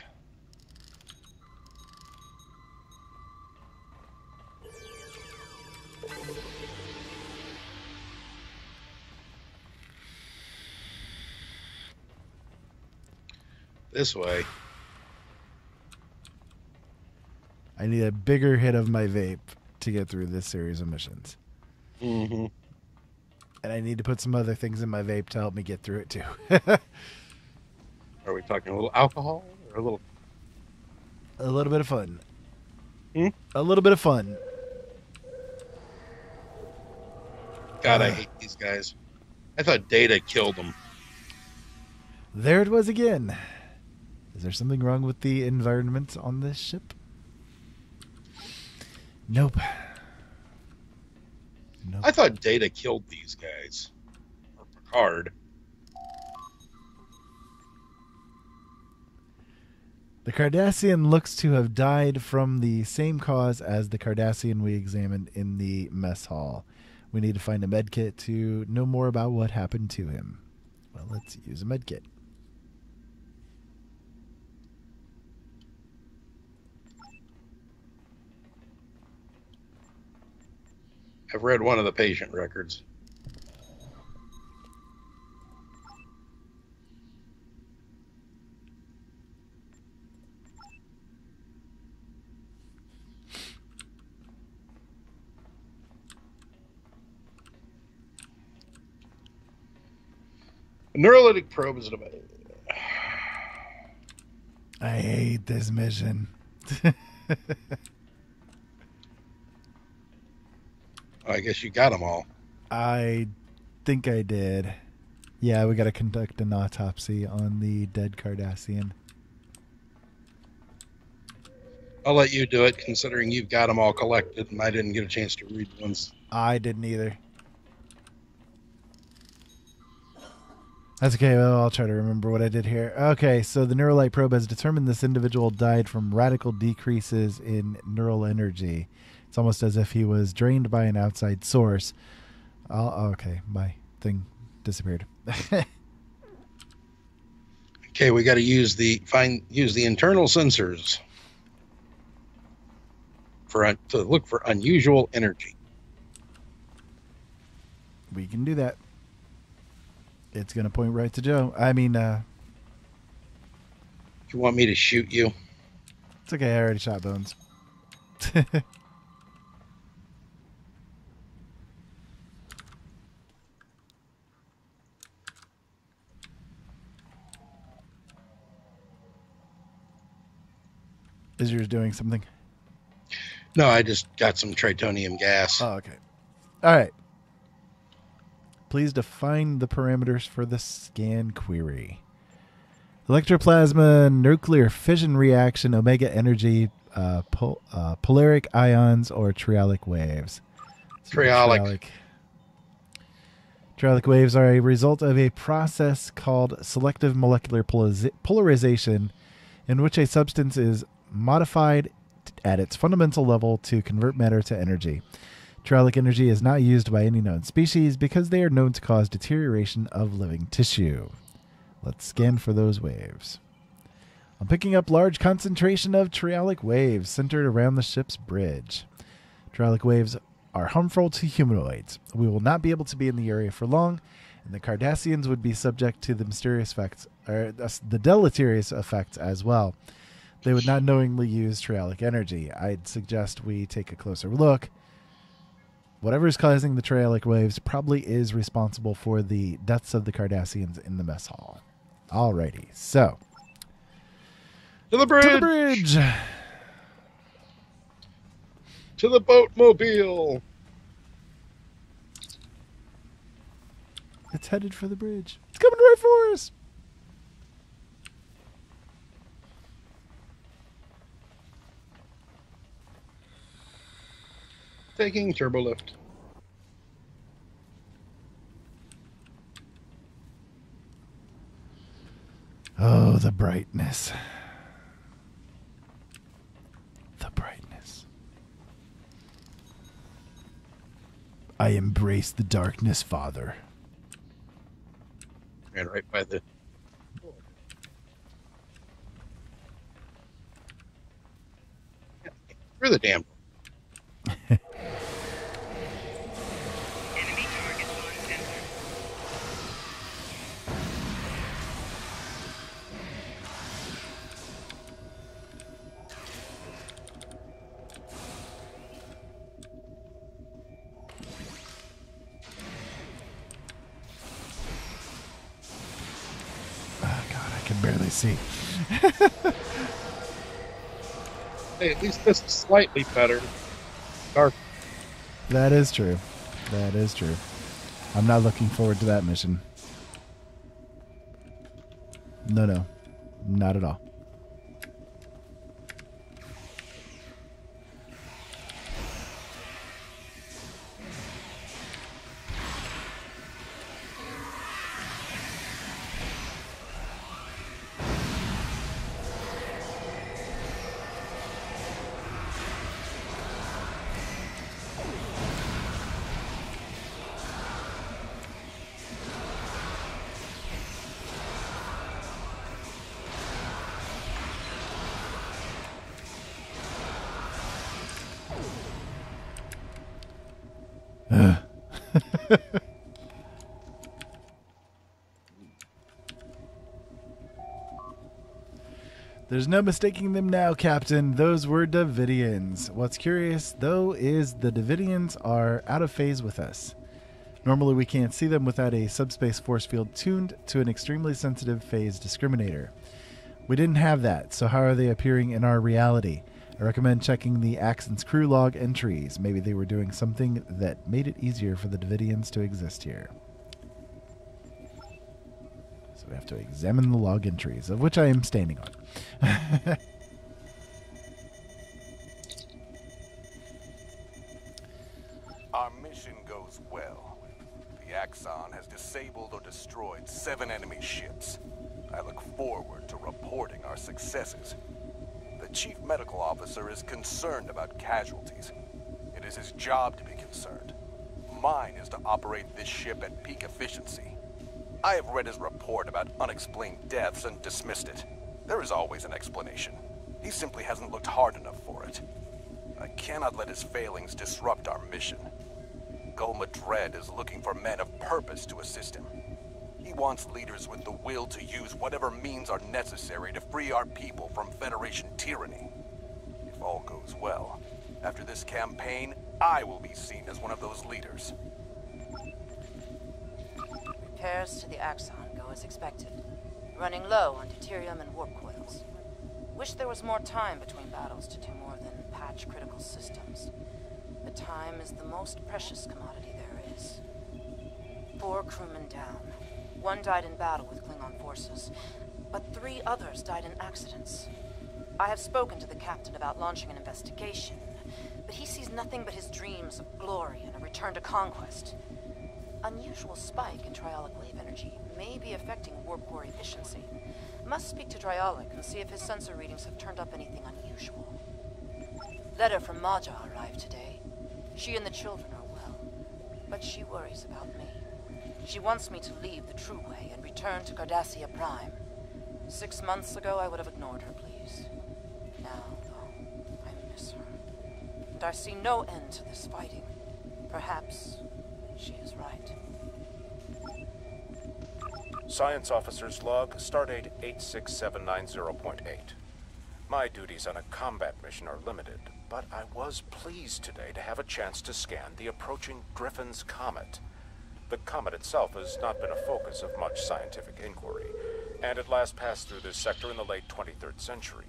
This way. I need a bigger hit of my vape to get through this series of missions. Mm-hmm. And I need to put some other things in my vape to help me get through it too. Are we talking a little alcohol or a little bit of fun? A little bit of fun. God, I hate these guys. I thought Data killed them. There it was again. Is there something wrong with the environment on this ship? Nope. I thought Data killed these guys. Or Picard. The Cardassian looks to have died from the same cause as the Cardassian we examined in the mess hall. We need to find a medkit to know more about what happened to him. Well, let's use a medkit. I've read one of the patient records. A neurolytic probe is about. I hate this mission. Oh, I guess you got them all. I think I did. Yeah, we got to conduct an autopsy on the dead Cardassian. I'll let you do it, considering you've got them all collected, and I didn't get a chance to read ones. I didn't either. That's okay. Well, I'll try to remember what I did here. Okay, so the Neuralite probe has determined this individual died from radical decreases in neural energy. It's almost as if he was drained by an outside source. Okay, my thing disappeared. Okay, we got to use the internal sensors to look for unusual energy. We can do that. It's going to point right to Joe. I mean, you want me to shoot you? It's okay. I already shot Bones. Is yours doing something? No, I just got some tritonium gas. Oh, okay. All right. Please define the parameters for the scan query. Electroplasma, nuclear fission reaction, omega energy, polaric ions, or triolic waves. Triolic. Triolic waves are a result of a process called selective molecular polarization, in which a substance is modified at its fundamental level to convert matter to energy. Triolic energy is not used by any known species because they are known to cause deterioration of living tissue. Let's scan for those waves. I'm picking up large concentration of triolic waves centered around the ship's bridge. Triolic waves are harmful to humanoids. We will not be able to be in the area for long, and the Cardassians would be subject to the mysterious effects, or the deleterious effects as well. They would not knowingly use triolic energy. I'd suggest we take a closer look. Whatever is causing the triolic waves probably is responsible for the deaths of the Cardassians in the mess hall. Alrighty, so. To the bridge! To the bridge! To the boatmobile! It's headed for the bridge. It's coming right for us! Taking turbo lift. Oh, the brightness. The brightness. I embrace the darkness, Father. And right by the... Through the damn... Enemy target on center. Oh, God, I can barely see. Hey, at least this is slightly better. Dark. That is true. That is true. I'm not looking forward to that mission. No. Not at all. There's no mistaking them now, Captain. Those were Davidians. What's curious, though, is the Davidians are out of phase with us. Normally, we can't see them without a subspace force field tuned to an extremely sensitive phase discriminator. We didn't have that, so how are they appearing in our reality? I recommend checking the Axon's crew log entries. Maybe they were doing something that made it easier for the Davidians to exist here. So we have to examine the log entries, of which I am standing on. Our mission goes well. The Axon has disabled or destroyed 7 enemy ships. I look forward to reporting our successes. The Chief Medical Officer is concerned about casualties. It is his job to be concerned. Mine is to operate this ship at peak efficiency. I have read his report about unexplained deaths and dismissed it. There is always an explanation. He simply hasn't looked hard enough for it. I cannot let his failings disrupt our mission. Gul Madred is looking for men of purpose to assist him. He wants leaders with the will to use whatever means are necessary to free our people from Federation tyranny. If all goes well, after this campaign, I will be seen as one of those leaders. Repairs to the Axon go as expected. Running low on deuterium and warp coils. Wish there was more time between battles to do more than patch critical systems. But time is the most precious commodity there is. 4 crewmen down. 1 died in battle with Klingon forces, but 3 others died in accidents. I have spoken to the captain about launching an investigation, but he sees nothing but his dreams of glory and a return to conquest. Unusual spike in triolic wave energy may be affecting warp core efficiency. Must speak to Triolic and see if his sensor readings have turned up anything unusual. Letter from Maja arrived today. She and the children are well, but she worries about me. She wants me to leave the true way and return to Cardassia Prime. 6 months ago, I would have ignored her pleas. Now, though, I miss her. And I see no end to this fighting. Perhaps she is right. Science Officer's Log, Stardate 86790.8. My duties on a combat mission are limited, but I was pleased today to have a chance to scan the approaching Griffin's Comet. The comet itself has not been a focus of much scientific inquiry, and it last passed through this sector in the late 23rd century.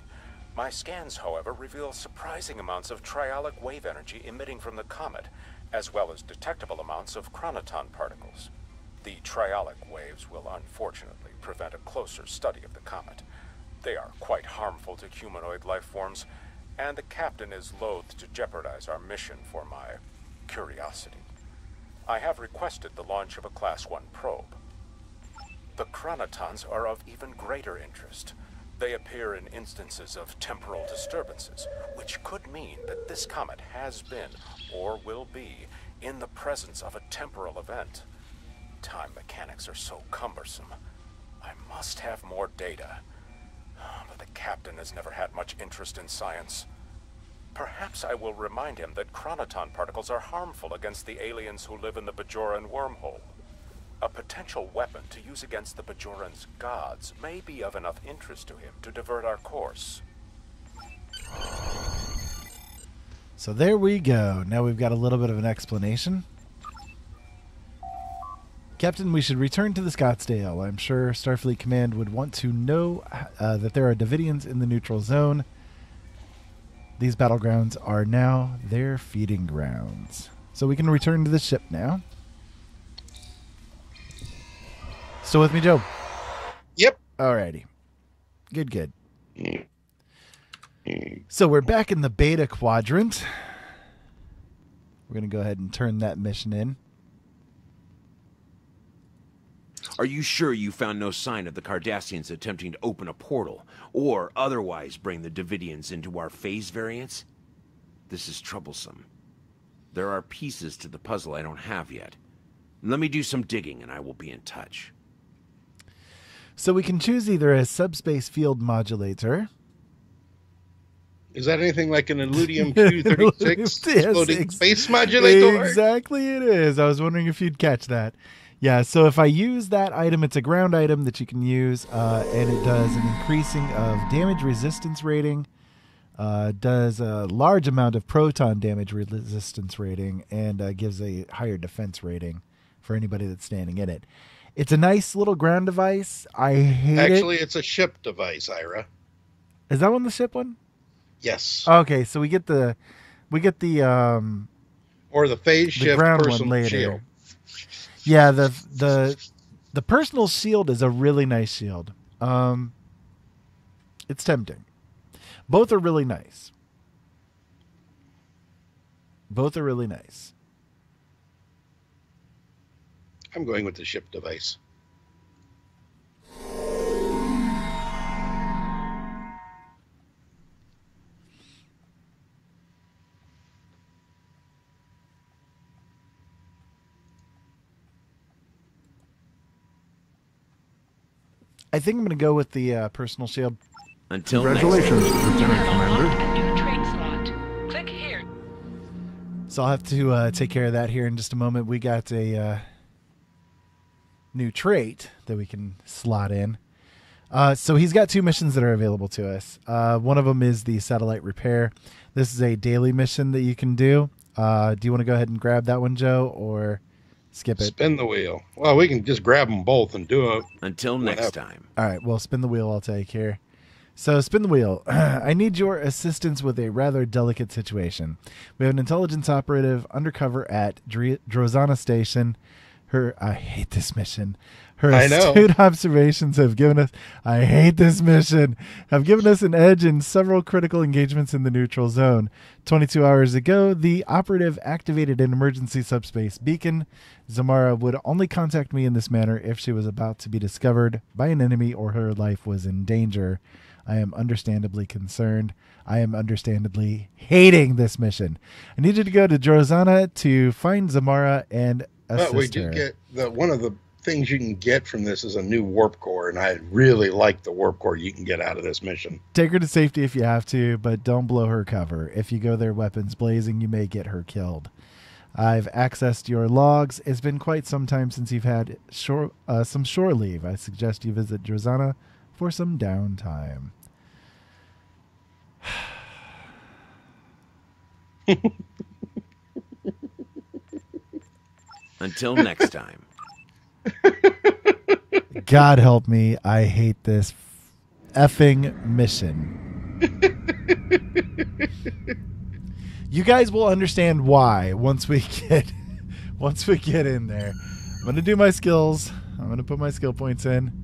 My scans, however, reveal surprising amounts of triolic wave energy emitting from the comet, as well as detectable amounts of chronoton particles. The triolic waves will unfortunately prevent a closer study of the comet. They are quite harmful to humanoid life forms, and the captain is loath to jeopardize our mission for my curiosity. I have requested the launch of a Class 1 probe. The chronotons are of even greater interest. They appear in instances of temporal disturbances, which could mean that this comet has been, or will be, in the presence of a temporal event. Time mechanics are so cumbersome. I must have more data. But the captain has never had much interest in science. Perhaps I will remind him that chronoton particles are harmful against the aliens who live in the Bajoran wormhole. A potential weapon to use against the Bajoran's gods may be of enough interest to him to divert our course. So there we go. Now we've got a little bit of an explanation. Captain, we should return to the Scottsdale. I'm sure Starfleet Command would want to know that there are Davidians in the neutral zone. These battlegrounds are now their feeding grounds. So we can return to the ship now. Still with me, Joe? Yep. Alrighty. Good. So we're back in the Beta Quadrant. We're going to go ahead and turn that mission in. Are you sure you found no sign of the Cardassians attempting to open a portal, or otherwise bring the Davidians into our phase variants? This is troublesome. There are pieces to the puzzle I don't have yet. Let me do some digging and I will be in touch. So we can choose either a subspace field modulator. Is that anything like an Illudium Q36 exploding space modulator? Exactly it is. I was wondering if you'd catch that. Yeah, so if I use that item, it's a ground item that you can use, and it does an increasing of damage resistance rating, does a large amount of proton damage resistance rating, and gives a higher defense rating for anybody that's standing in it. It's a nice little ground device. I hate it. Actually, it's a ship device, Ira. Is that one the ship one? Yes. Okay, so we get the or the phase shift ground one personal later. shield. Yeah, the personal shield is a really nice shield. It's tempting. Both are really nice. Both are really nice. I'm going with the ship device. I think I'm going to go with the personal shield. Until Congratulations, Lieutenant Commander. A new trade slot. Click here. So I'll have to take care of that here in just a moment. We got a new trait that we can slot in. So he's got 2 missions that are available to us. One of them is the satellite repair. This is a daily mission that you can do. Do you want to go ahead and grab that one, Joe, or skip it? Spin the wheel. Well, we can just grab them both and do it. Until next time. All right, well, spin the wheel I'll take here. So, spin the wheel. I need your assistance with a rather delicate situation. We have an intelligence operative undercover at Drozana Station. I hate this mission. Her astute observations have given us, I hate this mission, have given us an edge in several critical engagements in the neutral zone. 22 hours ago, the operative activated an emergency subspace beacon. Zamara would only contact me in this manner if she was about to be discovered by an enemy or her life was in danger. I am understandably concerned. I am understandably hating this mission. I need you to go to Drozana to find Zamara and assist But we do her. get one of the things you can get from this is a new warp core, and I really like the warp core you can get out of this mission. Take her to safety if you have to, but don't blow her cover. If you go there weapons blazing, you may get her killed. I've accessed your logs. It's been quite some time since you've had some shore leave. I suggest you visit Drozana for some downtime. Until next time. God help me, I hate this effing mission. You guys will understand why once we get in there. I'm going to do my skills. I'm going to put my skill points in.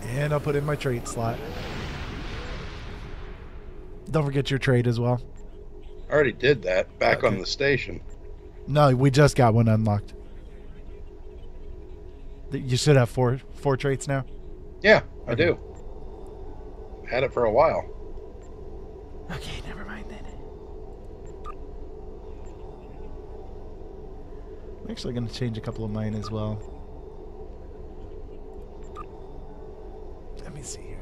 And I'll put in my trait slot. Don't forget your trait as well. I already did that back on the station. No, we just got one unlocked. You should have four traits now? Yeah, I do. Had it for a while. Okay, never mind then. I'm actually going to change a couple of mine as well. Let me see here.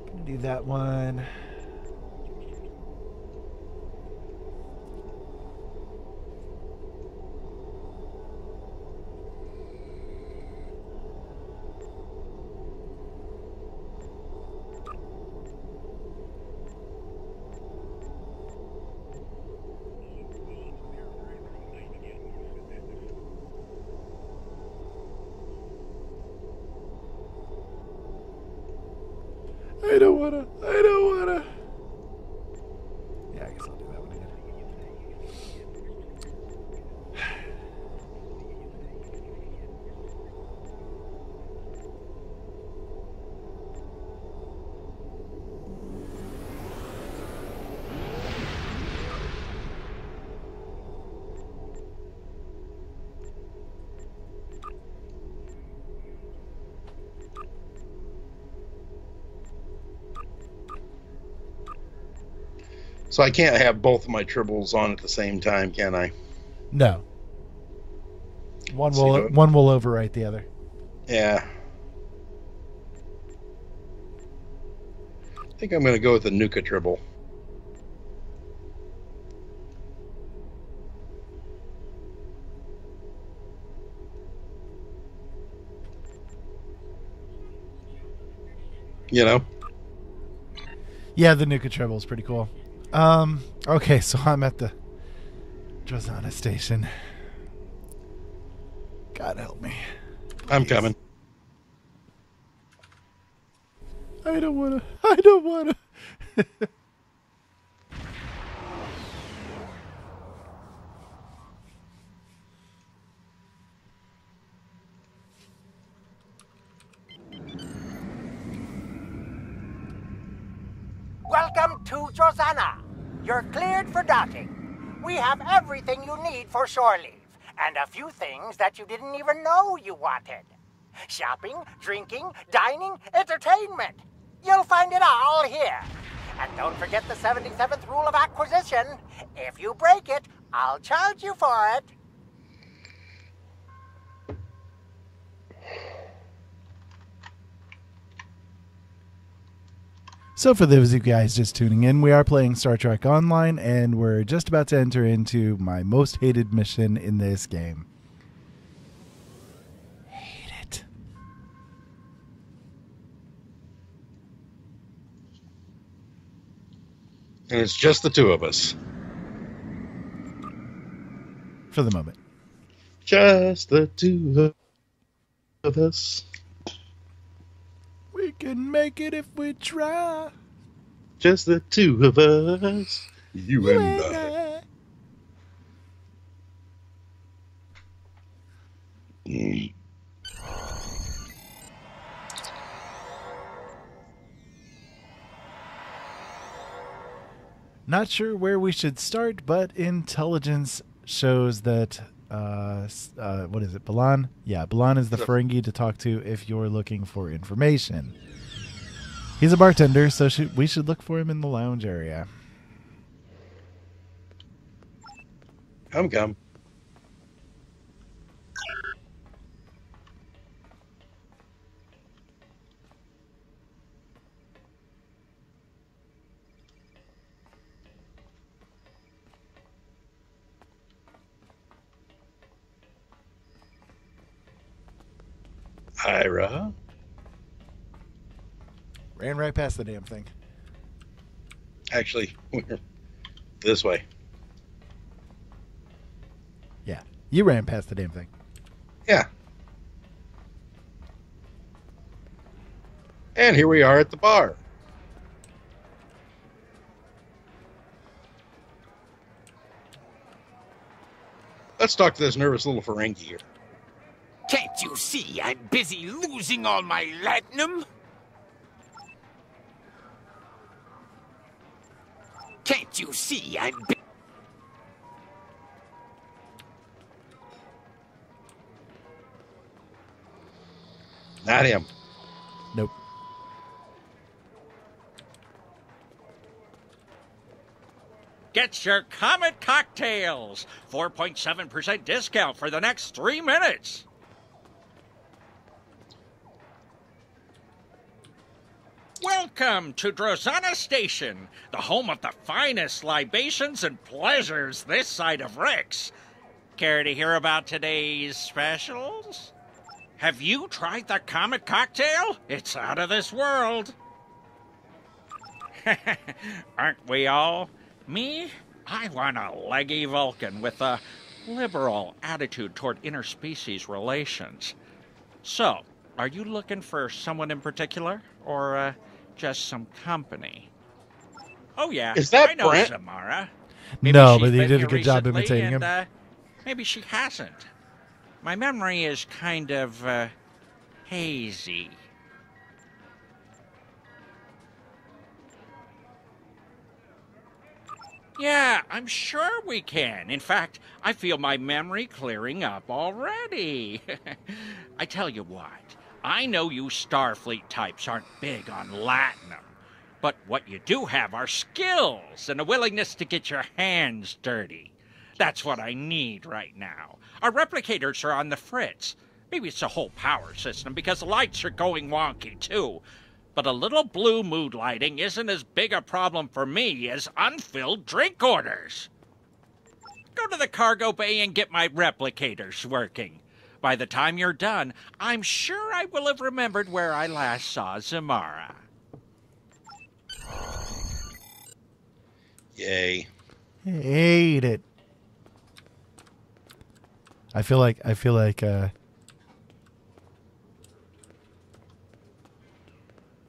Gonna do that one. I don't wanna. Yeah, I guess I'll do that one again. So I can't have both of my tribbles on at the same time, can I? No. One will overwrite the other. Yeah. I think I'm going to go with the Nuka tribble. You know? Yeah, the Nuka Treble is pretty cool. Okay, so I'm at the Drozana station. God help me. Please. I'm coming. I don't wanna. Welcome to Drozana. You're cleared for docking. We have everything you need for shore leave, and a few things that you didn't even know you wanted. Shopping, drinking, dining, entertainment. You'll find it all here. And don't forget the 77th rule of acquisition. If you break it, I'll charge you for it. So for those of you guys just tuning in, we are playing Star Trek Online, and we're just about to enter into my most hated mission in this game. Hate it. And it's just the two of us. For the moment. Just the two of us. We can make it if we try. Just the two of us. You and I. Not sure where we should start, but intelligence shows that what is it, Balan? Yeah, Balan is the Ferengi to talk to if you're looking for information. He's a bartender, so we should look for him in the lounge area. Come. Ira. Ran right past the damn thing. Actually, this way. Yeah, you ran past the damn thing. Yeah. And here we are at the bar. Let's talk to this nervous little Ferengi here. Can't you see I'm busy losing all my latinum? Can't you see I'm Not him. Nope. Get your Comet cocktails! 4.7% discount for the next 3 minutes. Welcome to Drozana Station, the home of the finest libations and pleasures this side of Rex. Care to hear about today's specials? Have you tried the Comet cocktail? It's out of this world. Aren't we all? Me? I want a leggy Vulcan with a liberal attitude toward interspecies relations. So, are you looking for someone in particular, or just some company? Oh yeah, is that I know Brent? Samara. No, but he did a good job imitating him. Maybe she hasn't. My memory is kind of hazy. Yeah, I'm sure we can. In fact, I feel my memory clearing up already. I tell you what, I know you Starfleet types aren't big on Latinum, but what you do have are skills and a willingness to get your hands dirty. That's what I need right now. Our replicators are on the fritz. Maybe it's the whole power system because the lights are going wonky too. But a little blue mood lighting isn't as big a problem for me as unfilled drink orders. Go to the cargo bay and get my replicators working. By the time you're done, I'm sure I will have remembered where I last saw Zamara. Yay. Hate it. I feel like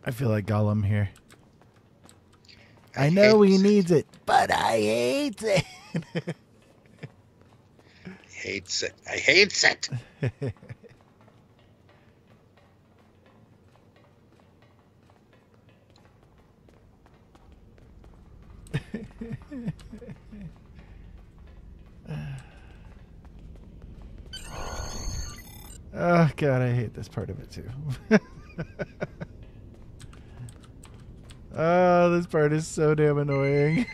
Gollum here. I know he needs it, but I hate it. Hates it. I hates it. Oh, God, I hate this part of it, too. Oh, this part is so damn annoying.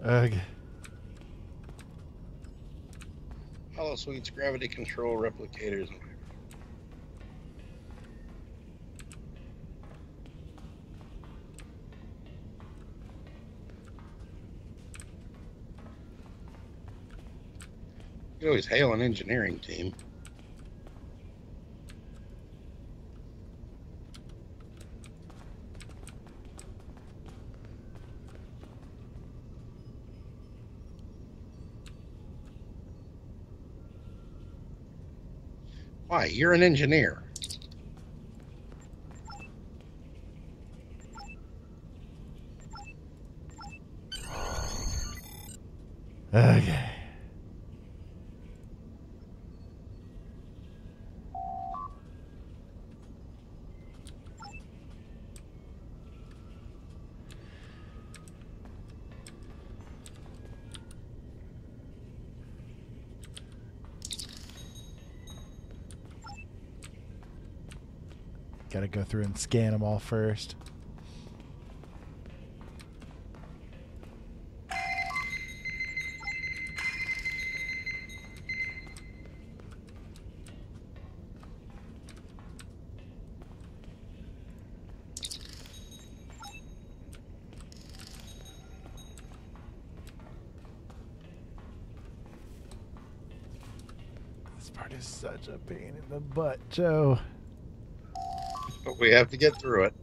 Ugh. Hollow suites, gravity control, replicators. You always hail an engineering team. Why? You're an engineer. Okay. Got to go through and scan them all first. This part is such a pain in the butt, Joe. But we have to get through it.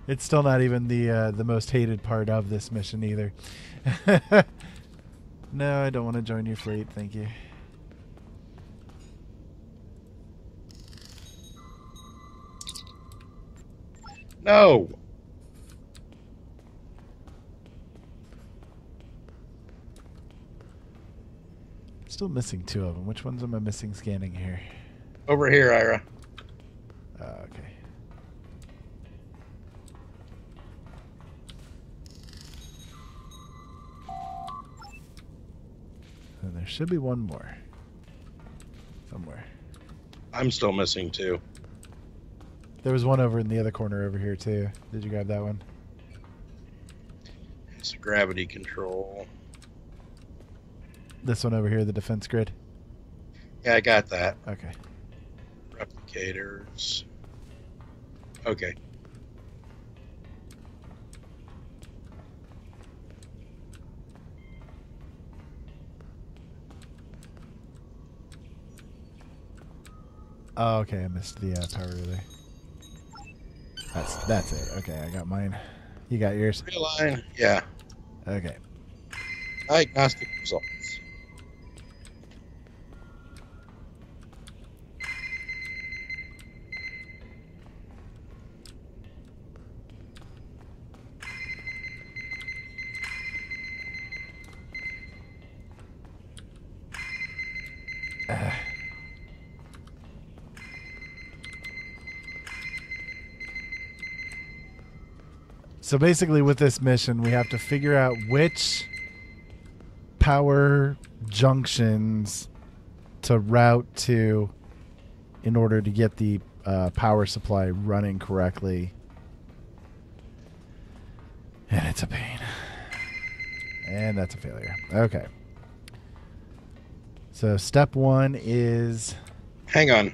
It's still not even the most hated part of this mission either. No, I don't want to join your fleet, thank you. No. Still missing two of them. Which ones am I missing scanning here? Over here, Ira. Okay. And there should be one more. Somewhere. I'm still missing two. There was one over in the other corner over here, too. Did you grab that one? It's gravity control. This one over here, the defense grid? Yeah, I got that. Okay. Replicators. Okay. Oh, okay. I missed the power relay. That's it. Okay, I got mine. You got yours? Reline. Yeah. Okay. Diagnostic results. So basically with this mission, we have to figure out which power junctions to route to in order to get the power supply running correctly. And it's a pain. And that's a failure. Okay. So step 1 is... Hang on.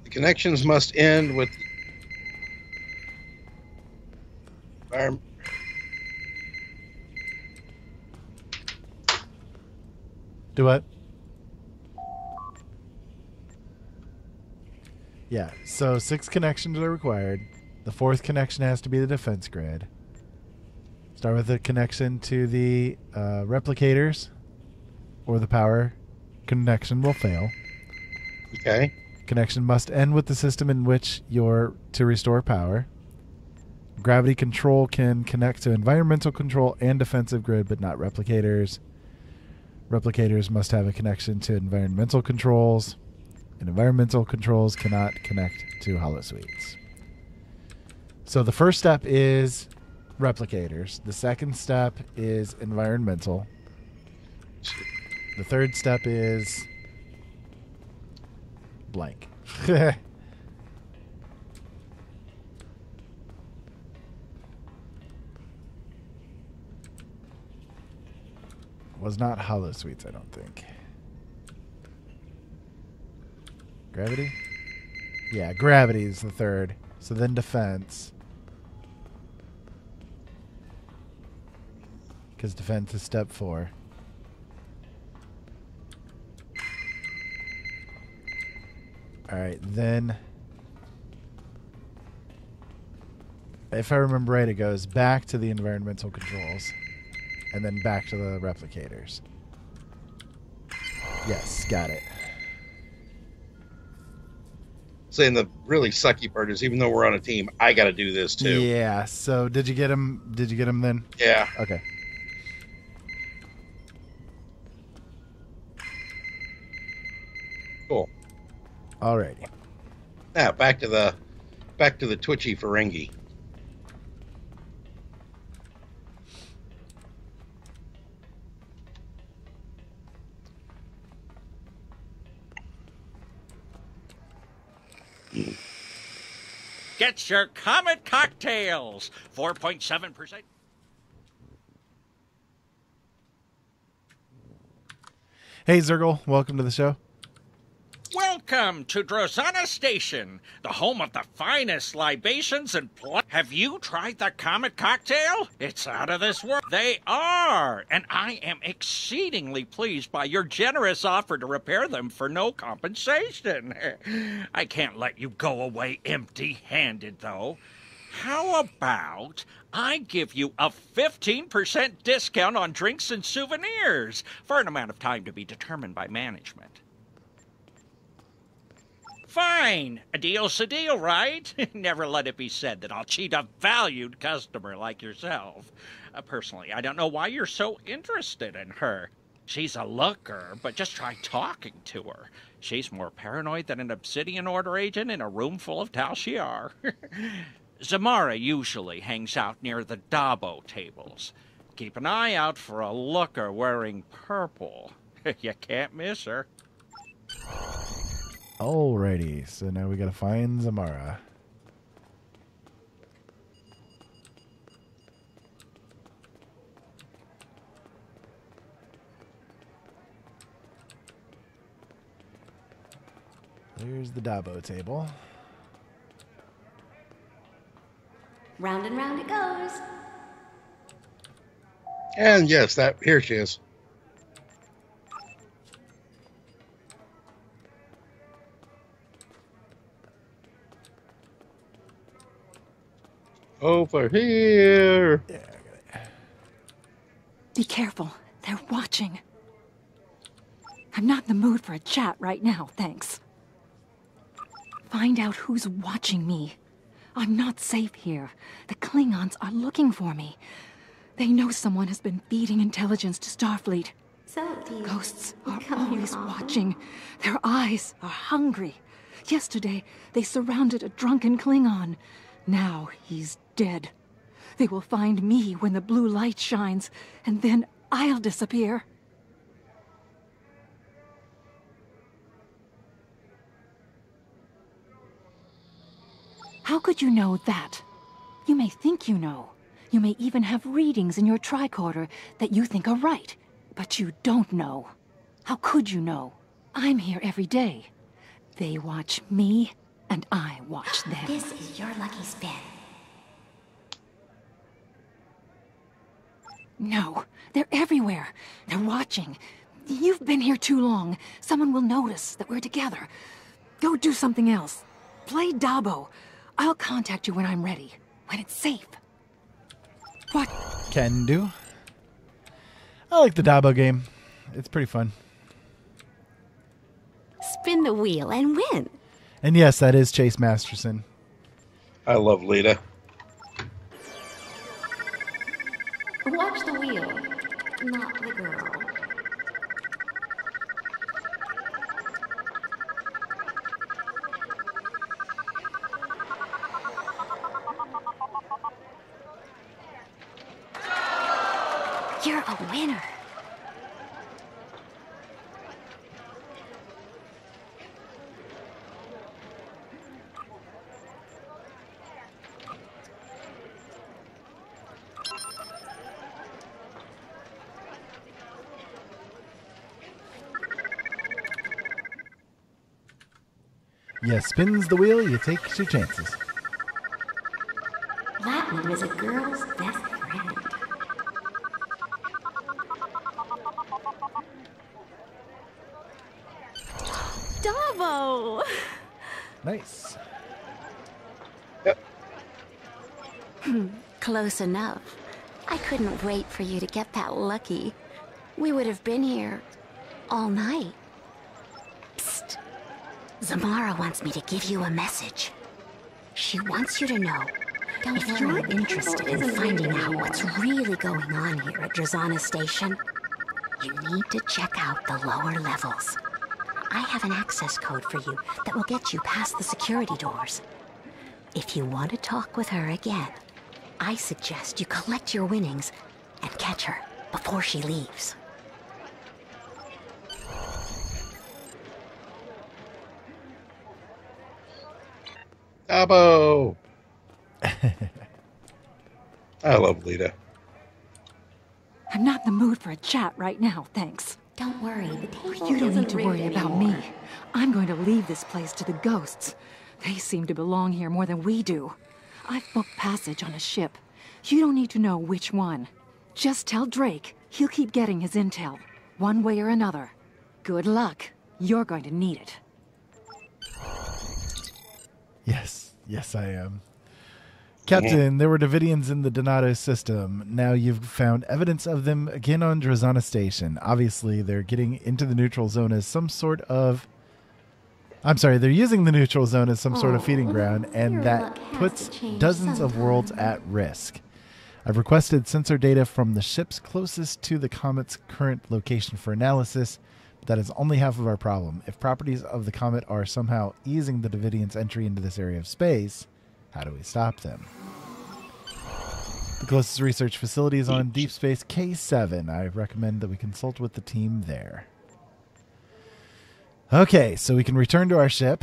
The connections must end with... Do what? Yeah, so 6 connections are required. The 4th connection has to be the defense grid. Start with the connection to the replicators, or the power connection will fail. Okay. Connection must end with the system in which you're to restore power. Gravity control can connect to environmental control and defensive grid, but not replicators. Replicators must have a connection to environmental controls, and environmental controls cannot connect to holosuites. So the first step is replicators. The second step is environmental. The third step is blank. Was not holosuites, I don't think. Gravity? Yeah, gravity is the third. So then defense. Because defense is step 4. Alright, then... If I remember right, it goes back to the environmental controls. And then back to the replicators. Yes, got it. Saying the really sucky part is, even though we're on a team, I got to do this too. Yeah. So did you get him? Did you get him then? Yeah. Okay. Cool. Alrighty. Now back to the twitchy Ferengi. Get your Comet cocktails. 4.7%. Hey, Zergle. Welcome to the show. Welcome to Drozana Station, the home of the finest libations and Have you tried the Comet cocktail? It's out of this world. They are, and I am exceedingly pleased by your generous offer to repair them for no compensation. I can't let you go away empty-handed, though. How about I give you a 15% discount on drinks and souvenirs for an amount of time to be determined by management? Fine. A deal's a deal, right? Never let it be said that I'll cheat a valued customer like yourself. Personally, I don't know why you're so interested in her. She's a looker, but just try talking to her. She's more paranoid than an Obsidian Order agent in a room full of Tal Shiar. Zamara usually hangs out near the Dabo tables. Keep an eye out for a looker wearing purple. You can't miss her. Alrighty, so now we gotta find Zamara. There's the Dabo table. Round and round it goes. And yes, here she is. Over here. Yeah, I got it. Be careful. They're watching. I'm not in the mood for a chat right now, thanks. Find out who's watching me. I'm not safe here. The Klingons are looking for me. They know someone has been feeding intelligence to Starfleet. So, Ghosts are always watching. Their eyes are hungry. Yesterday, they surrounded a drunken Klingon. Now he's dead. They will find me when the blue light shines, and then I'll disappear. How could you know that? You may think you know. You may even have readings in your tricorder that you think are right. But you don't know. How could you know? I'm here every day. They watch me, and I watch them. This is your lucky spin. No, they're everywhere. They're watching. You've been here too long. Someone will notice that we're together. Go do something else. Play Dabo. I'll contact you when I'm ready. When it's safe. What? Can do. I like the Dabo game. It's pretty fun. Spin the wheel and win. And yes, that is Chase Masterson. I love Lita. Watch the wheel, not the girl. You're a winner. Yeah, spins the wheel, you take your chances. Platinum is a girl's best friend. Davo! Nice. Close enough. I couldn't wait for you to get that lucky. We would have been here all night. Psst. Zamara wants me to give you a message. She wants you to know, if you're interested in finding out what's really going on here at Drazana Station, you need to check out the lower levels. I have an access code for you that will get you past the security doors. If you want to talk with her again, I suggest you collect your winnings and catch her before she leaves. Dabo! I love Lita. I'm not in the mood for a chat right now, thanks. Don't worry, the table You don't need to isn't worry rigged about anymore. me. I'm going to leave this place to the ghosts. They seem to belong here more than we do. I've booked passage on a ship. You don't need to know which one. Just tell Drake he'll keep getting his intel, one way or another. Good luck. You're going to need it. Yes, I am. Captain, there were Davidians in the Donato system. Now you've found evidence of them again on Drazana Station. Obviously, they're getting into the neutral zone as some sort of... I'm sorry, they're using the neutral zone as some sort of feeding ground, and that puts dozens of worlds at risk. I've requested sensor data from the ships closest to the comet's current location for analysis. That is only half of our problem. If properties of the comet are somehow easing the Davidians' entry into this area of space, how do we stop them? The closest research facility is on Deep Space K7. I recommend that we consult with the team there. Okay, so we can return to our ship.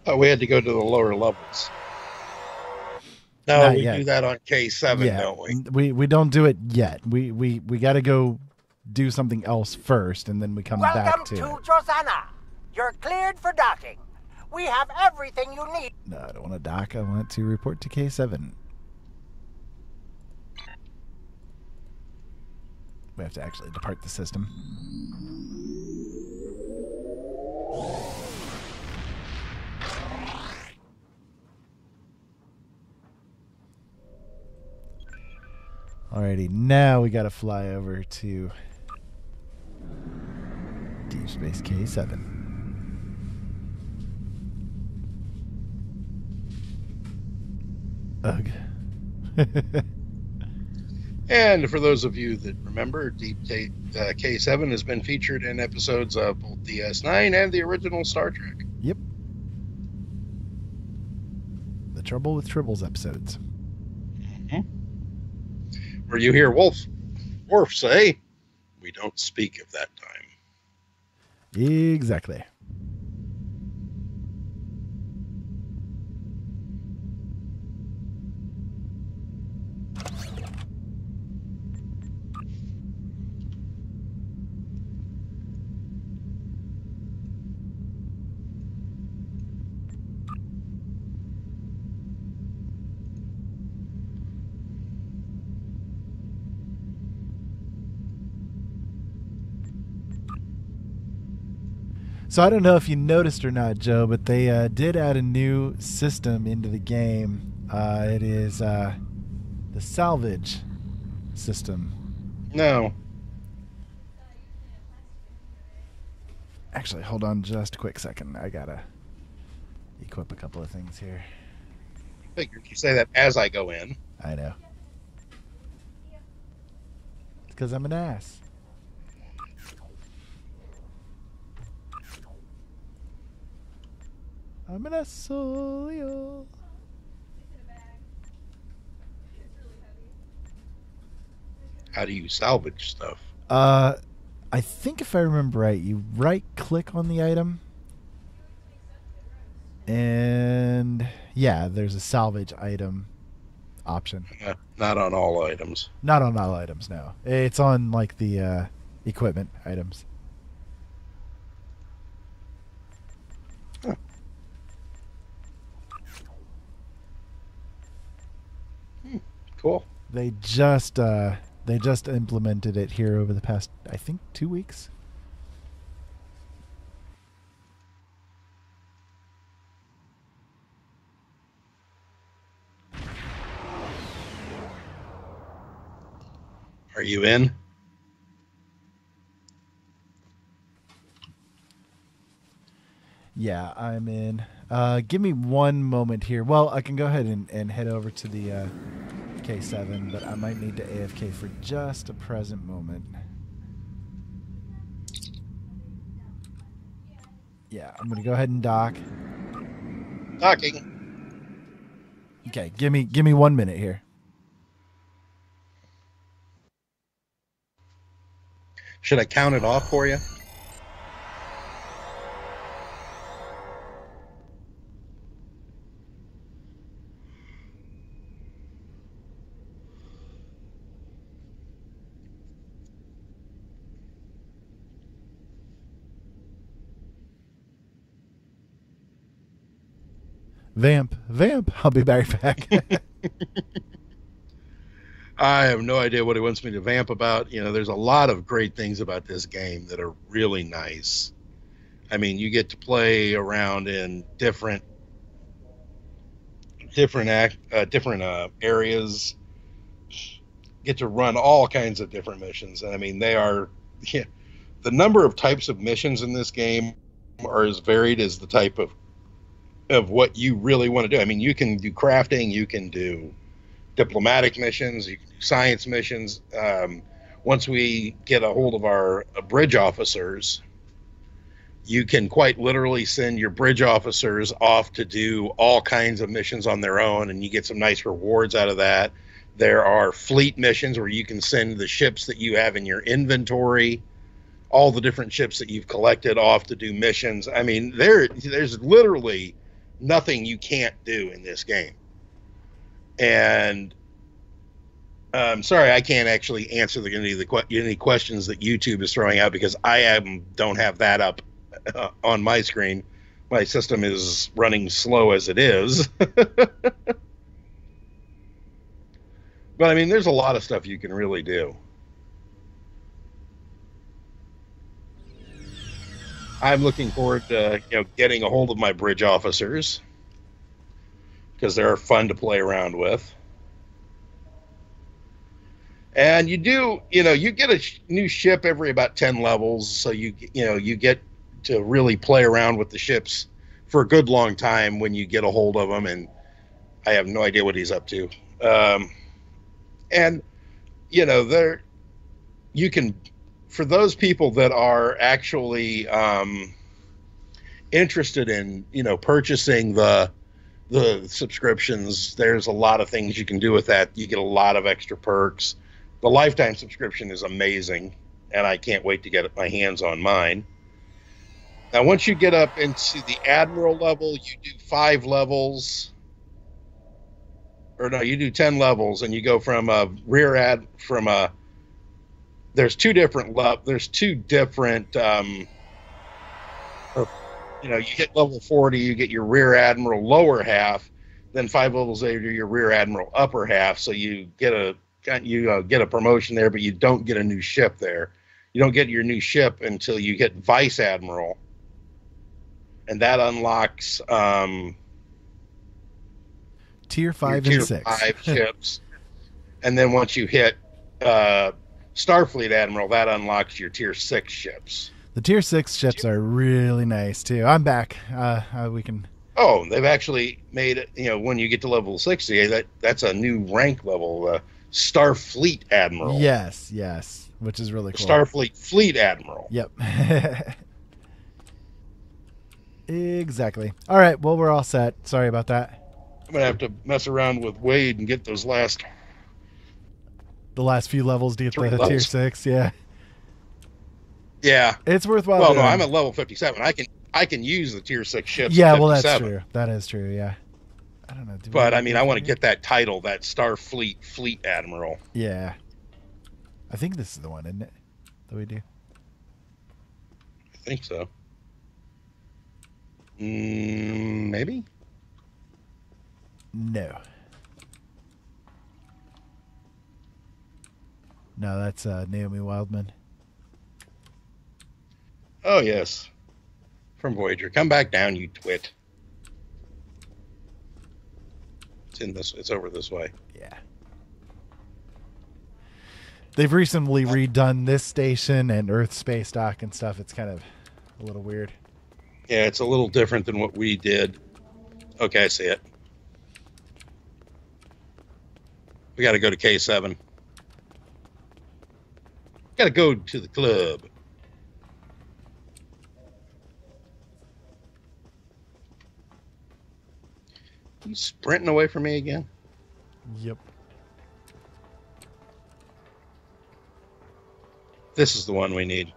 Oh, we had to go to the lower levels. No, Not we yet. do that on K7, don't we? We don't do it yet. We got to go do something else first, and then we come back Welcome to to it. Drazana. You're cleared for docking. We have everything you need. No, I don't want to dock. I want to report to K7. We have to actually depart the system. Alrighty, now we gotta fly over to Deep Space K7. Ugh. And for those of you that remember, K7 has been featured in episodes of both DS9 and the original Star Trek. Yep. The Trouble with Tribbles episodes. Where you hear Worf say, "We don't speak of that time." Exactly. So I don't know if you noticed or not, Joe, but they did add a new system into the game. It is the salvage system. No. Actually, hold on just a quick second. I gotta equip a couple of things here. Figured you say that as I go in. I know. It's because I'm an ass. I'm an asshole. How do you salvage stuff? I think if I remember right, you right-click on the item, and yeah, there's a salvage item option. Not on all items. Not on all items, no. It's on like the equipment items. Huh. Cool. They just implemented it here over the past, I think, 2 weeks. Are you in? Yeah, I'm in. Give me one moment here. Well, I can go ahead and head over to the K7, but I might need to AFK for just a present moment. Yeah, I'm going to go ahead and dock. Docking. Okay, give me 1 minute here. Should I count it off for you? Vamp. I'll be right back. I have no idea what he wants me to vamp about. You know, there's a lot of great things about this game that are really nice. I mean, you get to play around in different areas. Get to run all kinds of different missions. And I mean, the number of types of missions in this game are as varied as the type of what you really want to do. I mean, you can do crafting, you can do diplomatic missions, you can do science missions. Once we get a hold of our bridge officers, you can quite literally send your bridge officers off to do all kinds of missions on their own, and you get some nice rewards out of that. There are fleet missions where you can send the ships that you have in your inventory, all the different ships that you've collected, off to do missions. I mean, there's literally nothing you can't do in this game. And I'm sorry, I can't actually answer any questions that YouTube is throwing out because I don't have that up on my screen. My system is running slow as it is. But I mean, there's a lot of stuff you can really do. I'm looking forward to getting a hold of my bridge officers because they're fun to play around with. And you get a new ship every about 10 levels, so you get to really play around with the ships for a good long time when you get a hold of them. And I have no idea what he's up to. And you can, for those people that are actually interested in purchasing the subscriptions, there's a lot of things you can do with that. You get a lot of extra perks. The lifetime subscription is amazing, and I can't wait to get my hands on mine. Now, once you get up into the Admiral level, you do 5 levels. Or no, you do 10 levels, and you go from a rear ad from a. There's two different you get level 40, you get your rear admiral lower half, then 5 levels later your rear admiral upper half. So you get a promotion there, but you don't get a new ship there. You don't get your new ship until you get vice admiral, and that unlocks Tier 5 tier and 6. 5 ships. And then once you hit Starfleet Admiral, that unlocks your Tier 6 ships. The Tier 6 ships are really nice, too. I'm back. We can... Oh, they've actually made it, when you get to level 60, that's a new rank level, Starfleet Admiral. Yes, which is really cool. Starfleet Fleet Admiral. Yep. Exactly. All right, well, we're all set. Sorry about that. I'm going to have to mess around with Wade and get those last few levels to get the levels. Tier 6, yeah. Yeah. It's worthwhile. Well, no, I'm at level 57. I can use the Tier 6 ships. Yeah, well, that's true. That is true, yeah. I don't know. But, I want to get that title, that Starfleet Fleet Admiral. Yeah. I think this is the one, isn't it? That we do? I think so. Maybe? No. No, that's Naomi Wildman. Oh, yes. From Voyager. Come back down, you twit. It's over this way. Yeah. They've recently redone this station and Earth Space Dock and stuff. It's kind of a little weird. Yeah, it's a little different than what we did. Okay, I see it. We got to go to K7. Got to go to the club. You sprinting away from me again? Yep. This is the one we need.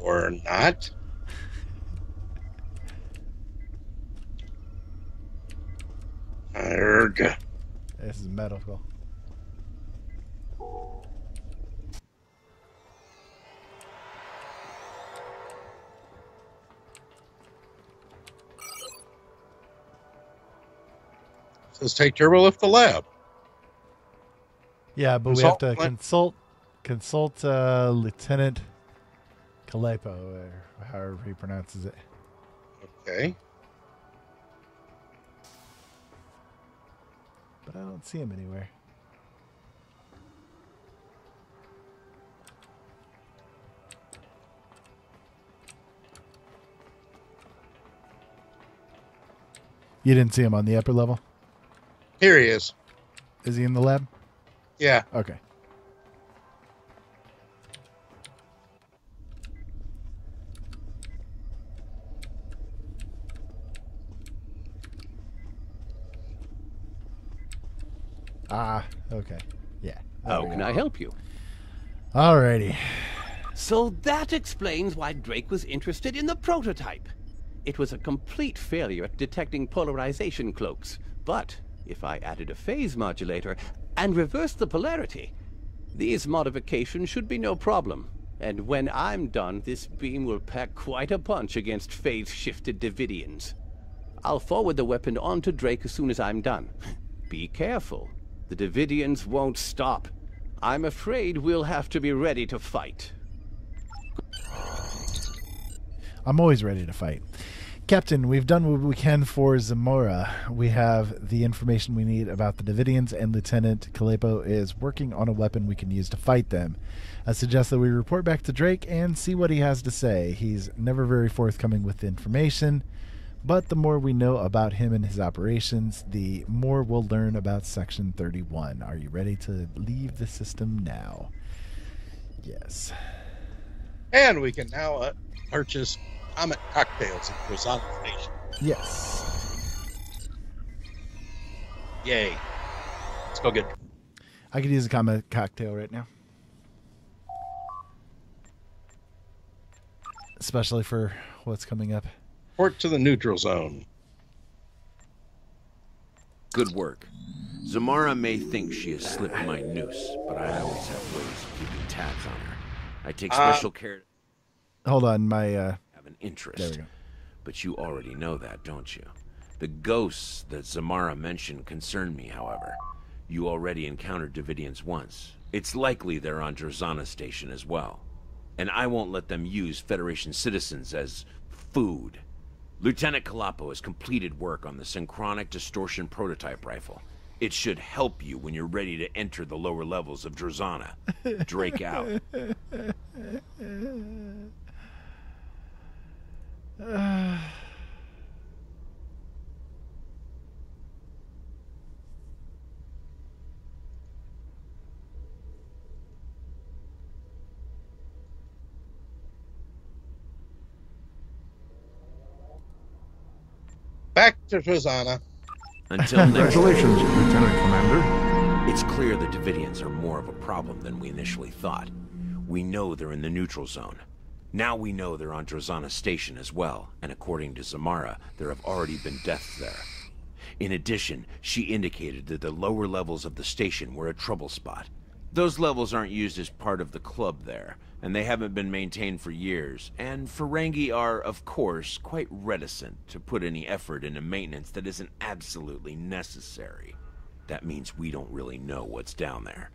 Or not. Erg. This is medical. Says take turbo lift the lab. Yeah, but we have to consult Lieutenant Kalepo, or however he pronounces it. Okay. But I don't see him anywhere. You didn't see him on the upper level? Here he is. Is he in the lab? Yeah. Okay. Okay. Yeah. How can I help you? Alrighty. So that explains why Drake was interested in the prototype. It was a complete failure at detecting polarization cloaks. But if I added a phase modulator and reversed the polarity, these modifications should be no problem. And when I'm done, this beam will pack quite a punch against phase-shifted Davidians. I'll forward the weapon on to Drake as soon as I'm done. Be careful. The Davidians won't stop. I'm afraid we'll have to be ready to fight. I'm always ready to fight. Captain, we've done what we can for Zamora. We have the information we need about the Davidians, and Lieutenant Kalepo is working on a weapon we can use to fight them. I suggest that we report back to Drake and see what he has to say. He's never very forthcoming with information, but the more we know about him and his operations, the more we'll learn about Section 31. Are you ready to leave the system now? Yes. And we can now purchase Comet cocktails at Rosanna Station. Yes. Yay. Let's go get... I could use a Comet cocktail right now. Especially for what's coming up. Port to the neutral zone. Good work. Zamara may think she has slipped my noose, but I always have ways of keeping tabs on her. I take special care... Hold on, my... have an interest. There we go. But you already know that, don't you? The ghosts that Zamara mentioned concern me, however. You already encountered Davidians once. It's likely they're on Drazana Station as well. And I won't let them use Federation citizens as food. Lieutenant Kalapo has completed work on the synchronic distortion prototype rifle. It should help you when you're ready to enter the lower levels of Drazana. Drake out. Back to Drazana. Until next Congratulations, Lieutenant Commander. It's clear the Davidians are more of a problem than we initially thought. We know they're in the neutral zone. Now we know they're on Drazana Station as well, and according to Zamara, there have already been deaths there. In addition, she indicated that the lower levels of the station were a trouble spot. Those levels aren't used as part of the club there, and they haven't been maintained for years, and Ferengi are, of course, quite reticent to put any effort into maintenance that isn't absolutely necessary. That means we don't really know what's down there.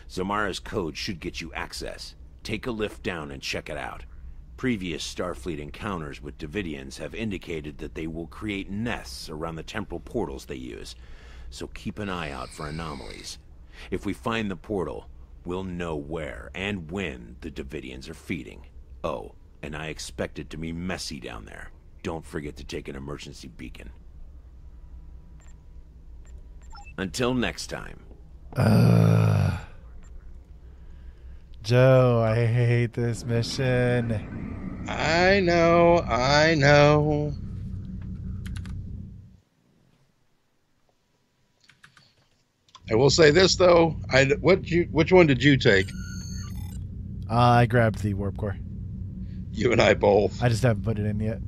Zamara's code should get you access. Take a lift down and check it out. Previous Starfleet encounters with Davidians have indicated that they will create nests around the temporal portals they use, so keep an eye out for anomalies. If we find the portal, we'll know where and when the Davidians are feeding. Oh, and I expect it to be messy down there. Don't forget to take an emergency beacon. Until next time. Joe, I hate this mission. I know. I will say this though. Which one did you take? I grabbed the warp core. You and I both. I just haven't put it in yet.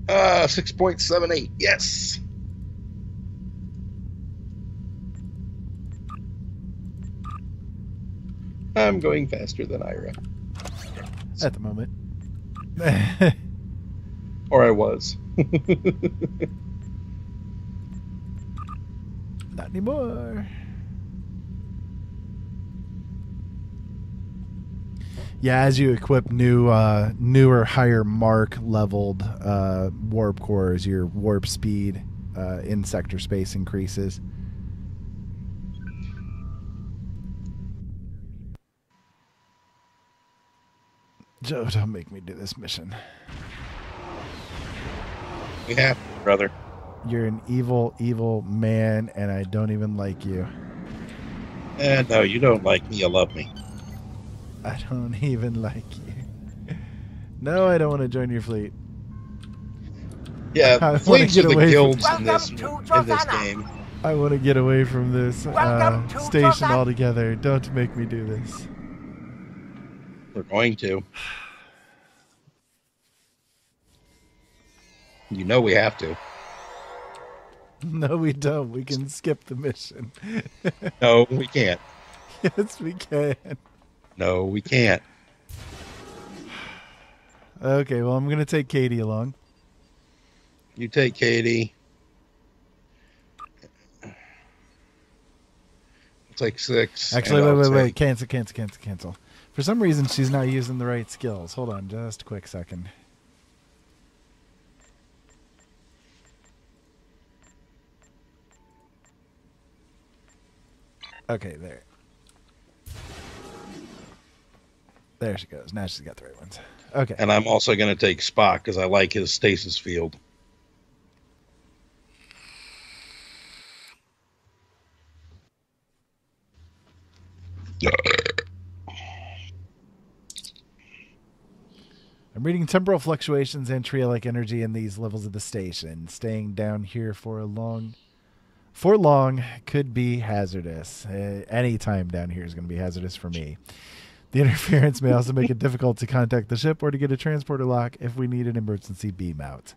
Uh, 6.78. Yes. I'm going faster than Ira. At the moment. Or I was. Not anymore. Yeah, as you equip newer, higher mark leveled warp cores, your warp speed in sector space increases. Joe, don't make me do this mission. We have to, brother. You're an evil, evil man, and I don't even like you. No, you don't like me. You love me. I don't even like you. No, I don't want to join your fleet. Yeah, fleets are the guilds in this game. I want to get away from this station altogether. Don't make me do this. We're going to. You know we have to. No, we don't. We can skip the mission. No, we can't. Yes, we can. No, we can't. Okay, well, I'm going to take Katie along. You take Katie. I'll take 6. Actually, wait. Cancel. For some reason, she's not using the right skills. Hold on just a quick second. Okay, there. There she goes. Now she's got the right ones. Okay. And I'm also going to take Spock because I like his stasis field. I'm reading temporal fluctuations and trio-like energy in these levels of the station. Staying down here for long could be hazardous. Any time down here is going to be hazardous for me. The interference may also make it difficult to contact the ship or to get a transporter lock if we need an emergency beam out.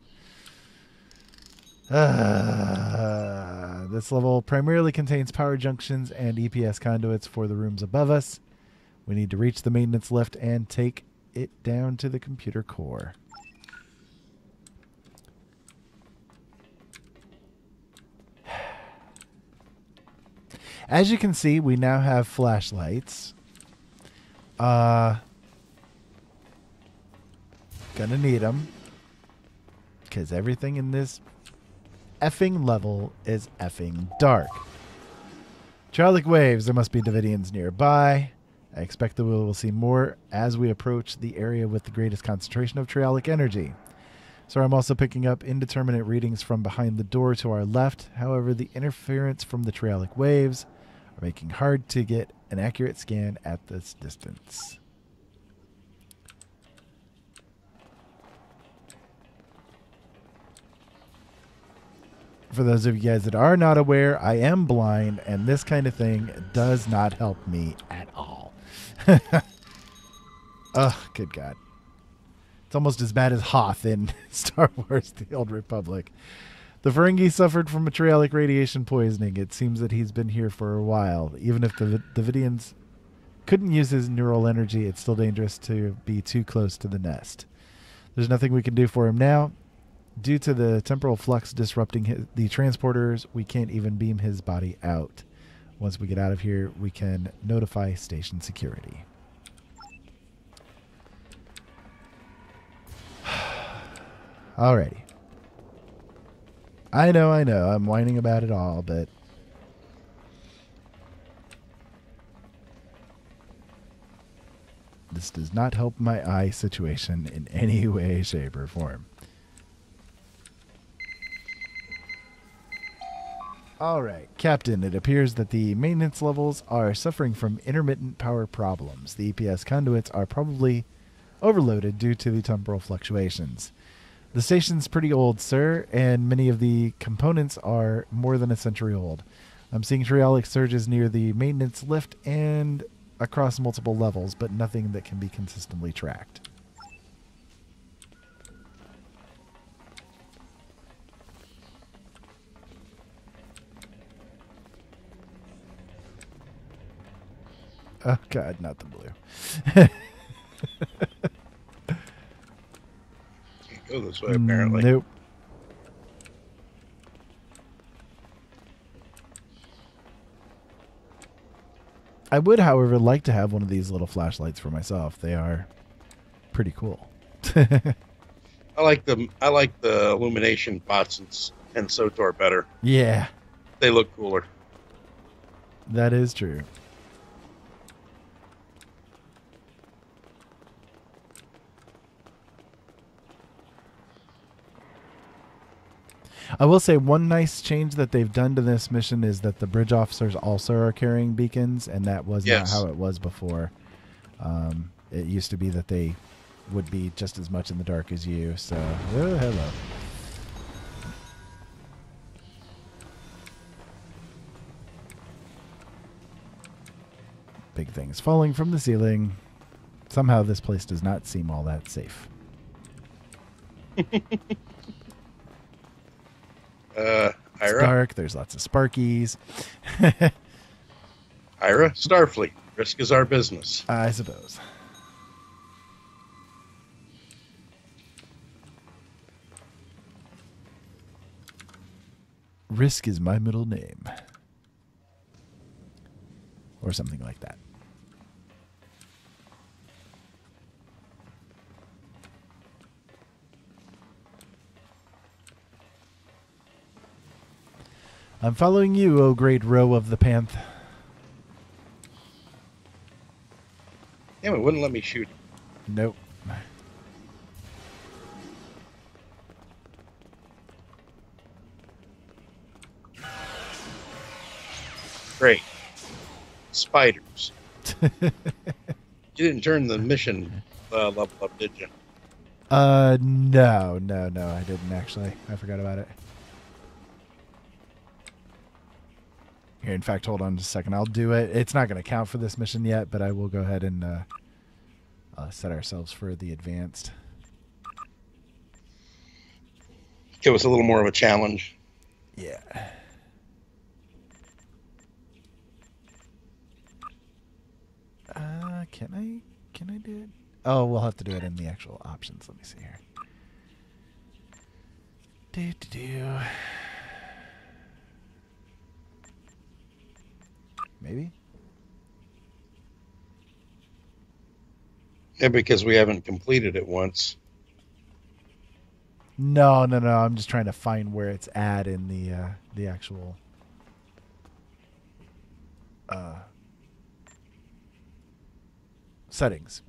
This level primarily contains power junctions and EPS conduits for the rooms above us. We need to reach the maintenance lift and take it down to the computer core. As you can see, we now have flashlights. Gonna need them. Because everything in this effing level is effing dark. Trialic waves. There must be Davidians nearby. I expect that we will see more as we approach the area with the greatest concentration of trialic energy. So I'm also picking up indeterminate readings from behind the door to our left. However, the interference from the trialic waves are making it hard to get an accurate scan at this distance. For those of you guys that are not aware, I am blind, and this kind of thing does not help me at all. Oh, good God. It's almost as bad as Hoth in Star Wars The Old Republic. The Ferengi suffered from trialic radiation poisoning. It seems that he's been here for a while. Even if the Davidians couldn't use his neural energy, it's still dangerous to be too close to the nest. There's nothing we can do for him now. Due to the temporal flux disrupting the transporters, we can't even beam his body out. Once we get out of here, we can notify station security. Alrighty. I know, I'm whining about it all, but this does not help my eye situation in any way, shape, or form. Alright, Captain, it appears that the maintenance levels are suffering from intermittent power problems. The EPS conduits are probably overloaded due to the temporal fluctuations. The station's pretty old, sir, and many of the components are more than a century old. I'm seeing trialic surges near the maintenance lift and across multiple levels, but nothing that can be consistently tracked. Oh, God, not the blue. Can't go this way, apparently. Nope. I would, however, like to have one of these little flashlights for myself. They are pretty cool. I like the illumination pots and SOTOR better. Yeah. They look cooler. That is true. I will say one nice change that they've done to this mission is that the bridge officers also are carrying beacons, and that was not how it was before. It used to be that they would be just as much in the dark as you, so oh, hello. Big things falling from the ceiling. Somehow this place does not seem all that safe. Ira? It's dark. There's lots of sparkies. Ira, Starfleet. Risk is our business. I suppose. Risk is my middle name. Or something like that. I'm following you, O great row of the Panth. Damn, it wouldn't let me shoot. Nope. Great. Spiders. You didn't turn the mission level up, did you? No, I didn't actually. I forgot about it. Here, in fact, hold on just a second. I'll do it. It's not going to count for this mission yet, but I will go ahead and set ourselves for the advanced. Give us a little more of a challenge. Yeah. Can I do it? Oh, we'll have to do it in the actual options. Let me see here. Maybe? Yeah, because we haven't completed it once. No. I'm just trying to find where it's at in the actual settings.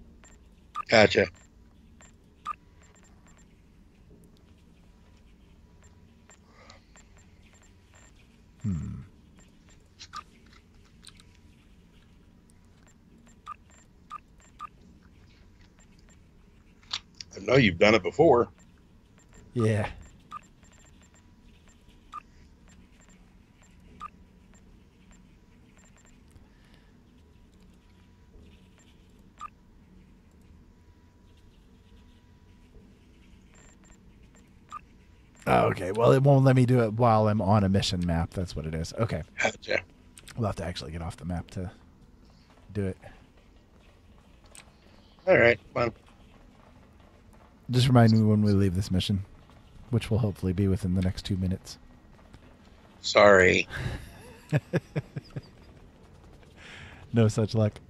Gotcha. I know you've done it before. Yeah. Oh, okay. Well, it won't let me do it while I'm on a mission map. That's what it is. Okay. Gotcha. We'll have to actually get off the map to do it. All right. Fine. Just remind me when we leave this mission, which will hopefully be within the next 2 minutes. Sorry. No such luck.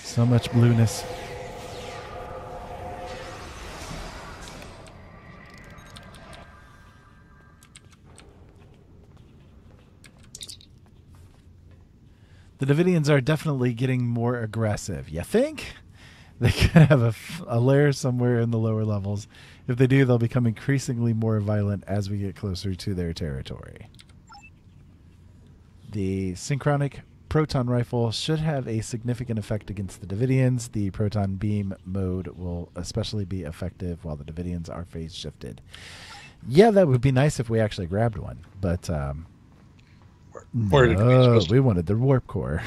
So much blueness. The Davidians are definitely getting more aggressive. You think? They could have a lair somewhere in the lower levels. If they do, they'll become increasingly more violent as we get closer to their territory. The synchronic proton rifle should have a significant effect against the Davidians. The proton beam mode will especially be effective while the Davidians are phase shifted. Yeah, that would be nice if we actually grabbed one, but we wanted the warp core.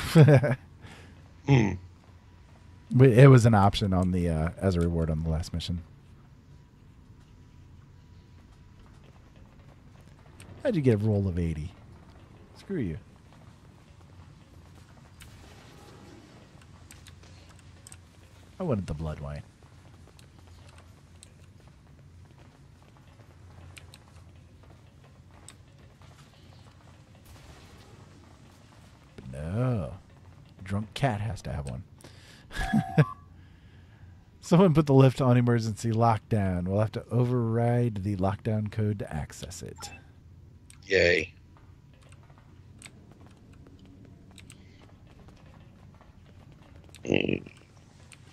It was an option on the as a reward on the last mission. How'd you get a roll of 80? Screw you. I wanted the blood wine. But no. Drunk cat has to have one. Someone put the lift on emergency lockdown. We'll have to override the lockdown code to access it. Yay.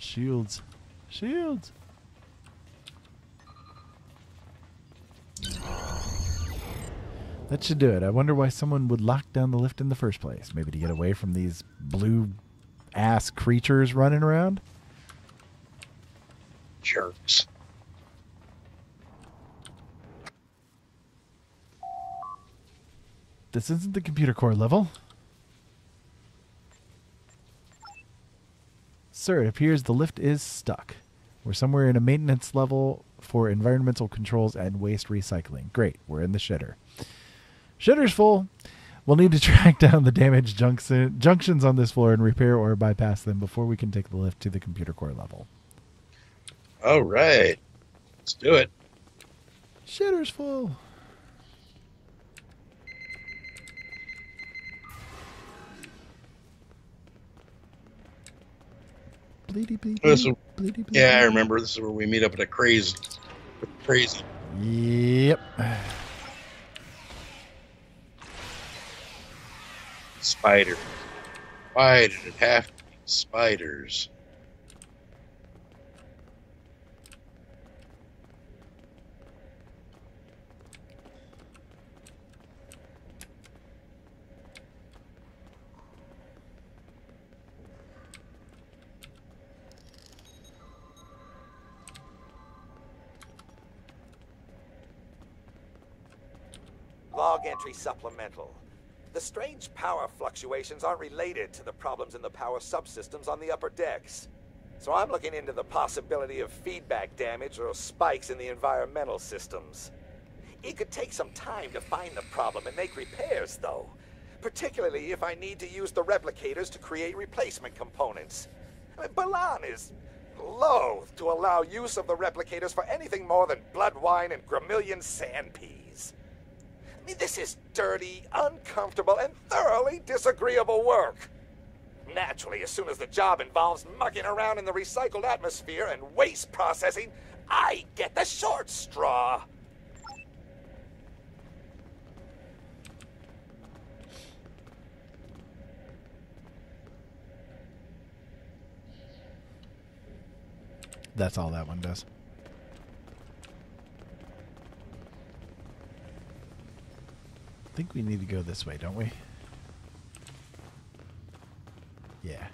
Shields. That should do it. I wonder why someone would lock down the lift in the first place. Maybe to get away from these blue-ass creatures running around? Jerks. This isn't the computer core level. Sir, it appears the lift is stuck. We're somewhere in a maintenance level for environmental controls and waste recycling. Great, we're in the shitter. Shitter's full. We'll need to track down the damaged junctions on this floor and repair or bypass them before we can take the lift to the computer core level. All right. Let's do it. Shitter's full. Yeah, I remember. This is where we meet up at a crazy. Yep. Spider. Why did it have to be spiders? Log entry supplemental. The strange power fluctuations aren't related to the problems in the power subsystems on the upper decks. So I'm looking into the possibility of feedback damage or spikes in the environmental systems. It could take some time to find the problem and make repairs, though. Particularly if I need to use the replicators to create replacement components. Balan is loath to allow use of the replicators for anything more than blood wine and Gramillion sand peas. I mean, this is dirty, uncomfortable, and thoroughly disagreeable work. Naturally, as soon as the job involves mucking around in the recycled atmosphere and waste processing, I get the short straw. That's all that one does. I think we need to go this way, don't we? Yeah.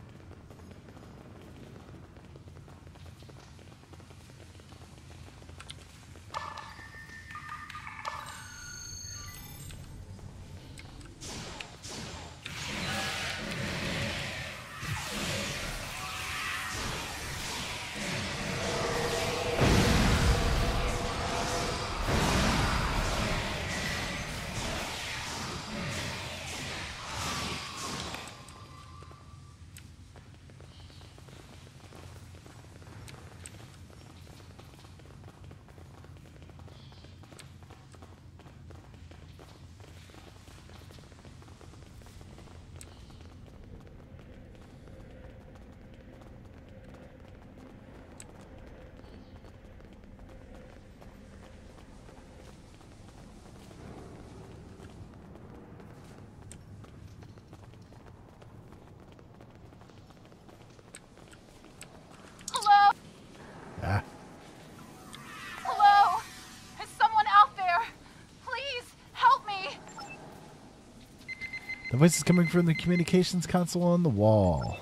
The voice is coming from the communications console on the wall.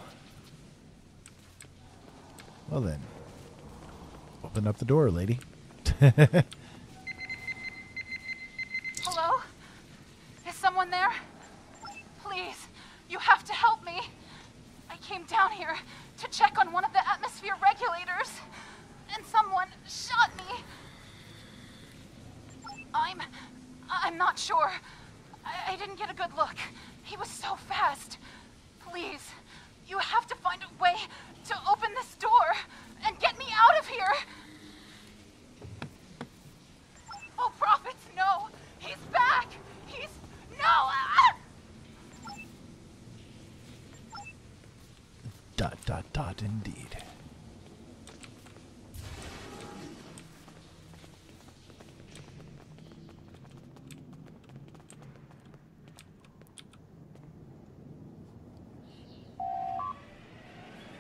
Well then, open up the door, lady. Hello? Is someone there? Please, you have to help me. I came down here to check on one of the atmosphere regulators, and someone shot me. I'm not sure. I didn't get a good look. He was so fast. Please, you have to find a way to open this door and get me out of here. Oh, prophets, no. He's back. No. ... indeed.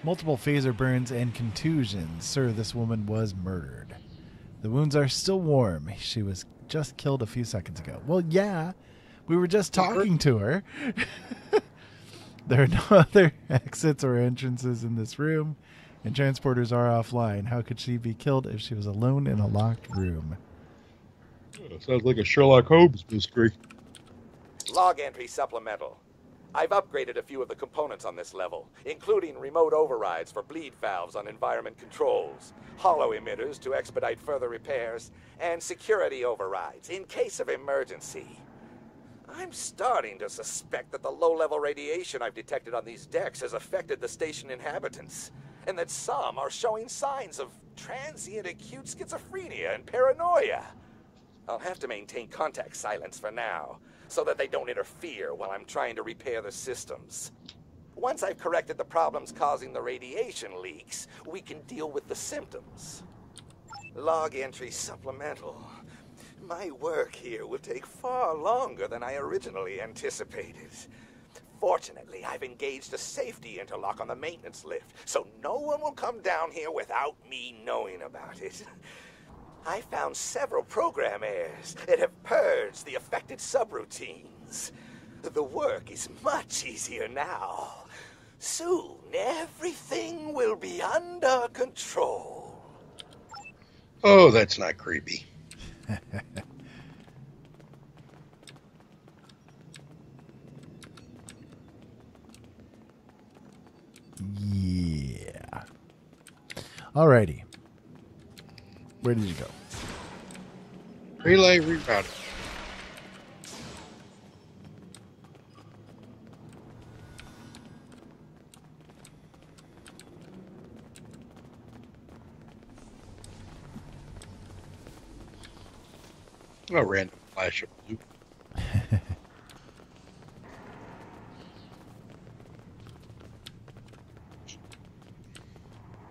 Multiple phaser burns and contusions. Sir, this woman was murdered. The wounds are still warm. She was just killed a few seconds ago. Well, yeah. We were just talking to her. There are no other exits or entrances in this room, and transporters are offline. How could she be killed if she was alone in a locked room? Sounds like a Sherlock Holmes mystery. Log entry supplemental. I've upgraded a few of the components on this level, including remote overrides for bleed valves on environment controls, hollow emitters to expedite further repairs, and security overrides in case of emergency. I'm starting to suspect that the low-level radiation I've detected on these decks has affected the station inhabitants, and that some are showing signs of transient acute schizophrenia and paranoia. I'll have to maintain contact silence for now, so that they don't interfere while I'm trying to repair the systems. Once I've corrected the problems causing the radiation leaks, we can deal with the symptoms. Log entry supplemental. My work here will take far longer than I originally anticipated. Fortunately, I've engaged a safety interlock on the maintenance lift, so no one will come down here without me knowing about it. I found several program errors that have purged the affected subroutines. The work is much easier now. Soon, everything will be under control. Oh, that's not creepy. Yeah. Alrighty. Where did you go? Relay rerouting. A random flash of blue.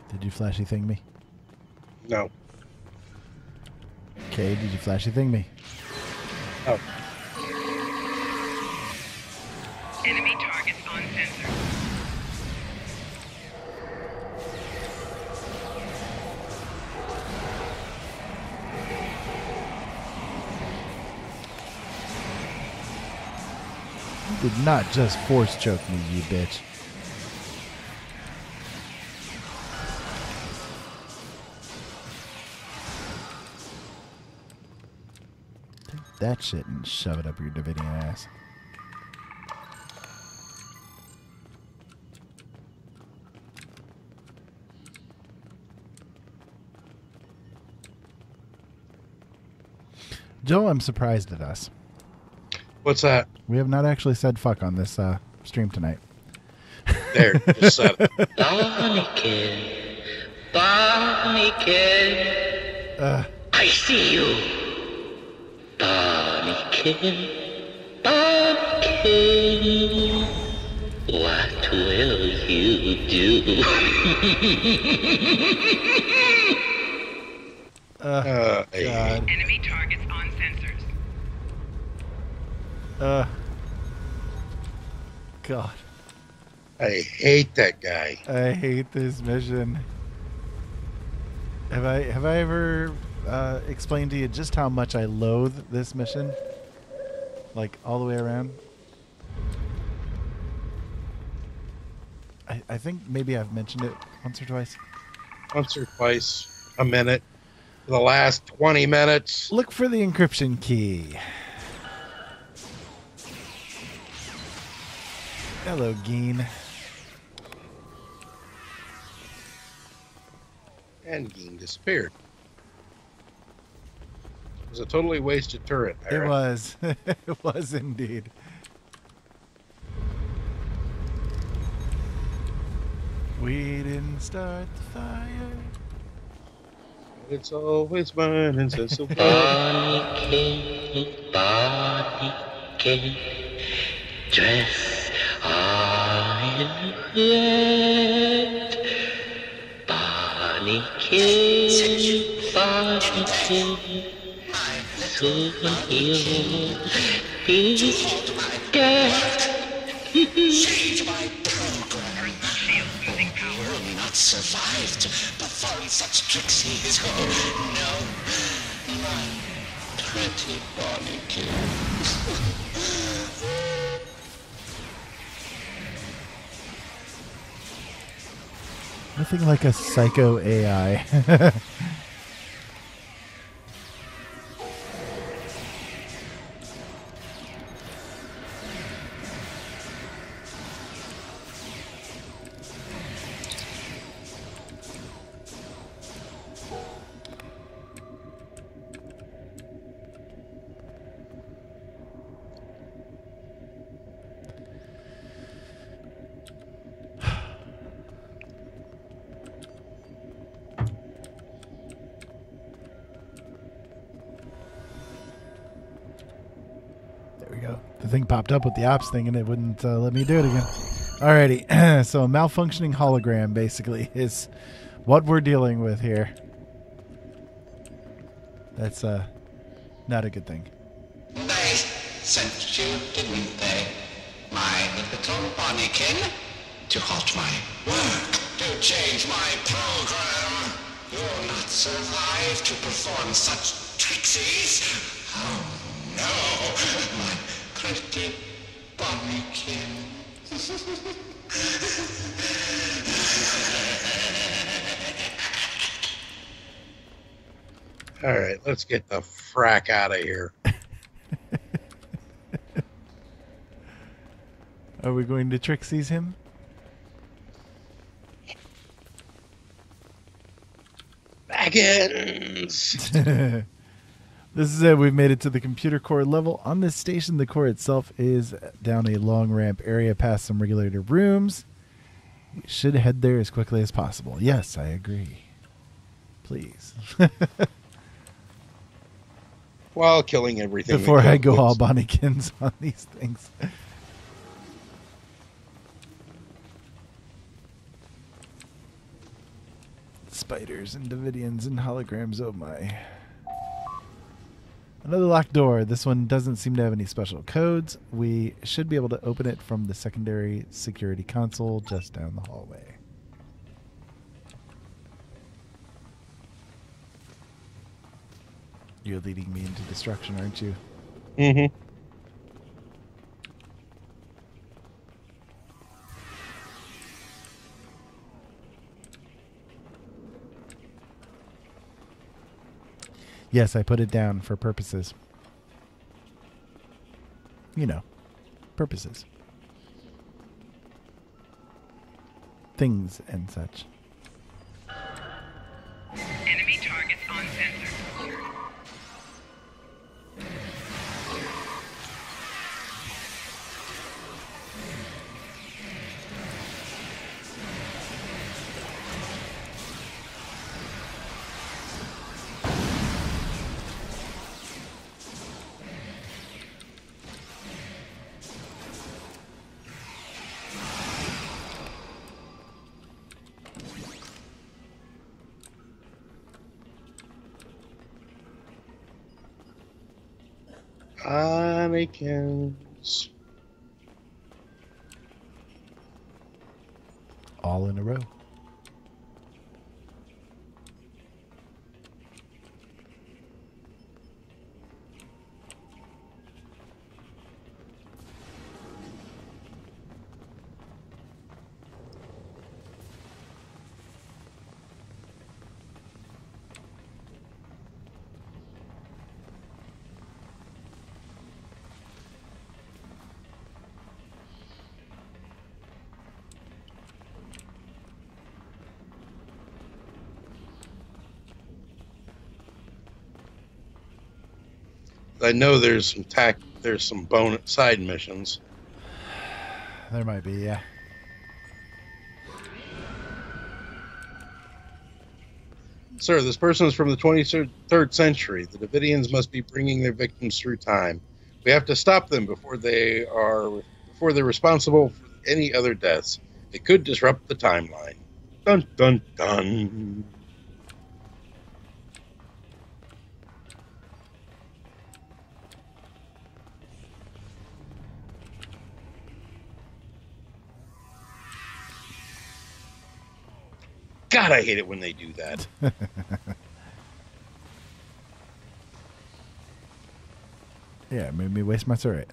Did you flashy thing me? No. Okay, did you flashy thing me? No. Enemy targets on sensor. You did not just force choke me, you bitch. Take that shit and shove it up your Davidian ass. Joe, I'm surprised at us. What's that? We have not actually said fuck on this stream tonight. There, just said it. Barnacle, Barnacle, I see you. Barnacle, Barnacle, what will you do? God. Enemy targets on sensors. God. I hate that guy. I hate this mission. Have I ever explained to you just how much I loathe this mission? Like all the way around? I think maybe I've mentioned it once or twice. Once or twice a minute. For the last 20 minutes. Look for the encryption key. Hello, Geen. And Geen disappeared. It was a totally wasted turret. It was. It was indeed. We didn't start the fire. It's always burning since the Barnacle, dress in red. Barnacle, soon you'll be dead. Change my program. Will not survive to perform such trixies. Oh, no. My pretty Barnacle. Nothing like a psycho AI. Thing popped up with the ops thing and it wouldn't let me do it again. Alrighty, so a malfunctioning hologram basically is what we're dealing with here. That's not a good thing. They sent you, didn't they? My little Barnacle? To halt my work, to change my program. You'll not survive to perform such trixies. Oh no, my pretty Barnacle. All right, let's get the frack out of here. Are we going to trixies him? Bonikins! This is it. We've made it to the computer core level. On this station, the core itself is down a long ramp area past some regulator rooms. We should head there as quickly as possible. Yes, I agree. Please. While killing everything. Before I go all Bonikins on these things. Spiders and Davidians and holograms, oh my. Another locked door. This one doesn't seem to have any special codes. We should be able to open it from the secondary security console just down the hallway. You're leading me into destruction, aren't you? Mm-hmm. Yes, I put it down for purposes. You know, purposes. Things and such. Enemy targets on sensor. Bonikins. All in a row. I know there's some bonus side missions. There might be, yeah. Sir, this person is from the 23rd century. The Davidians must be bringing their victims through time. We have to stop them before they're responsible for any other deaths. It could disrupt the timeline. Dun dun dun. God, I hate it when they do that. Yeah, it made me waste my turret.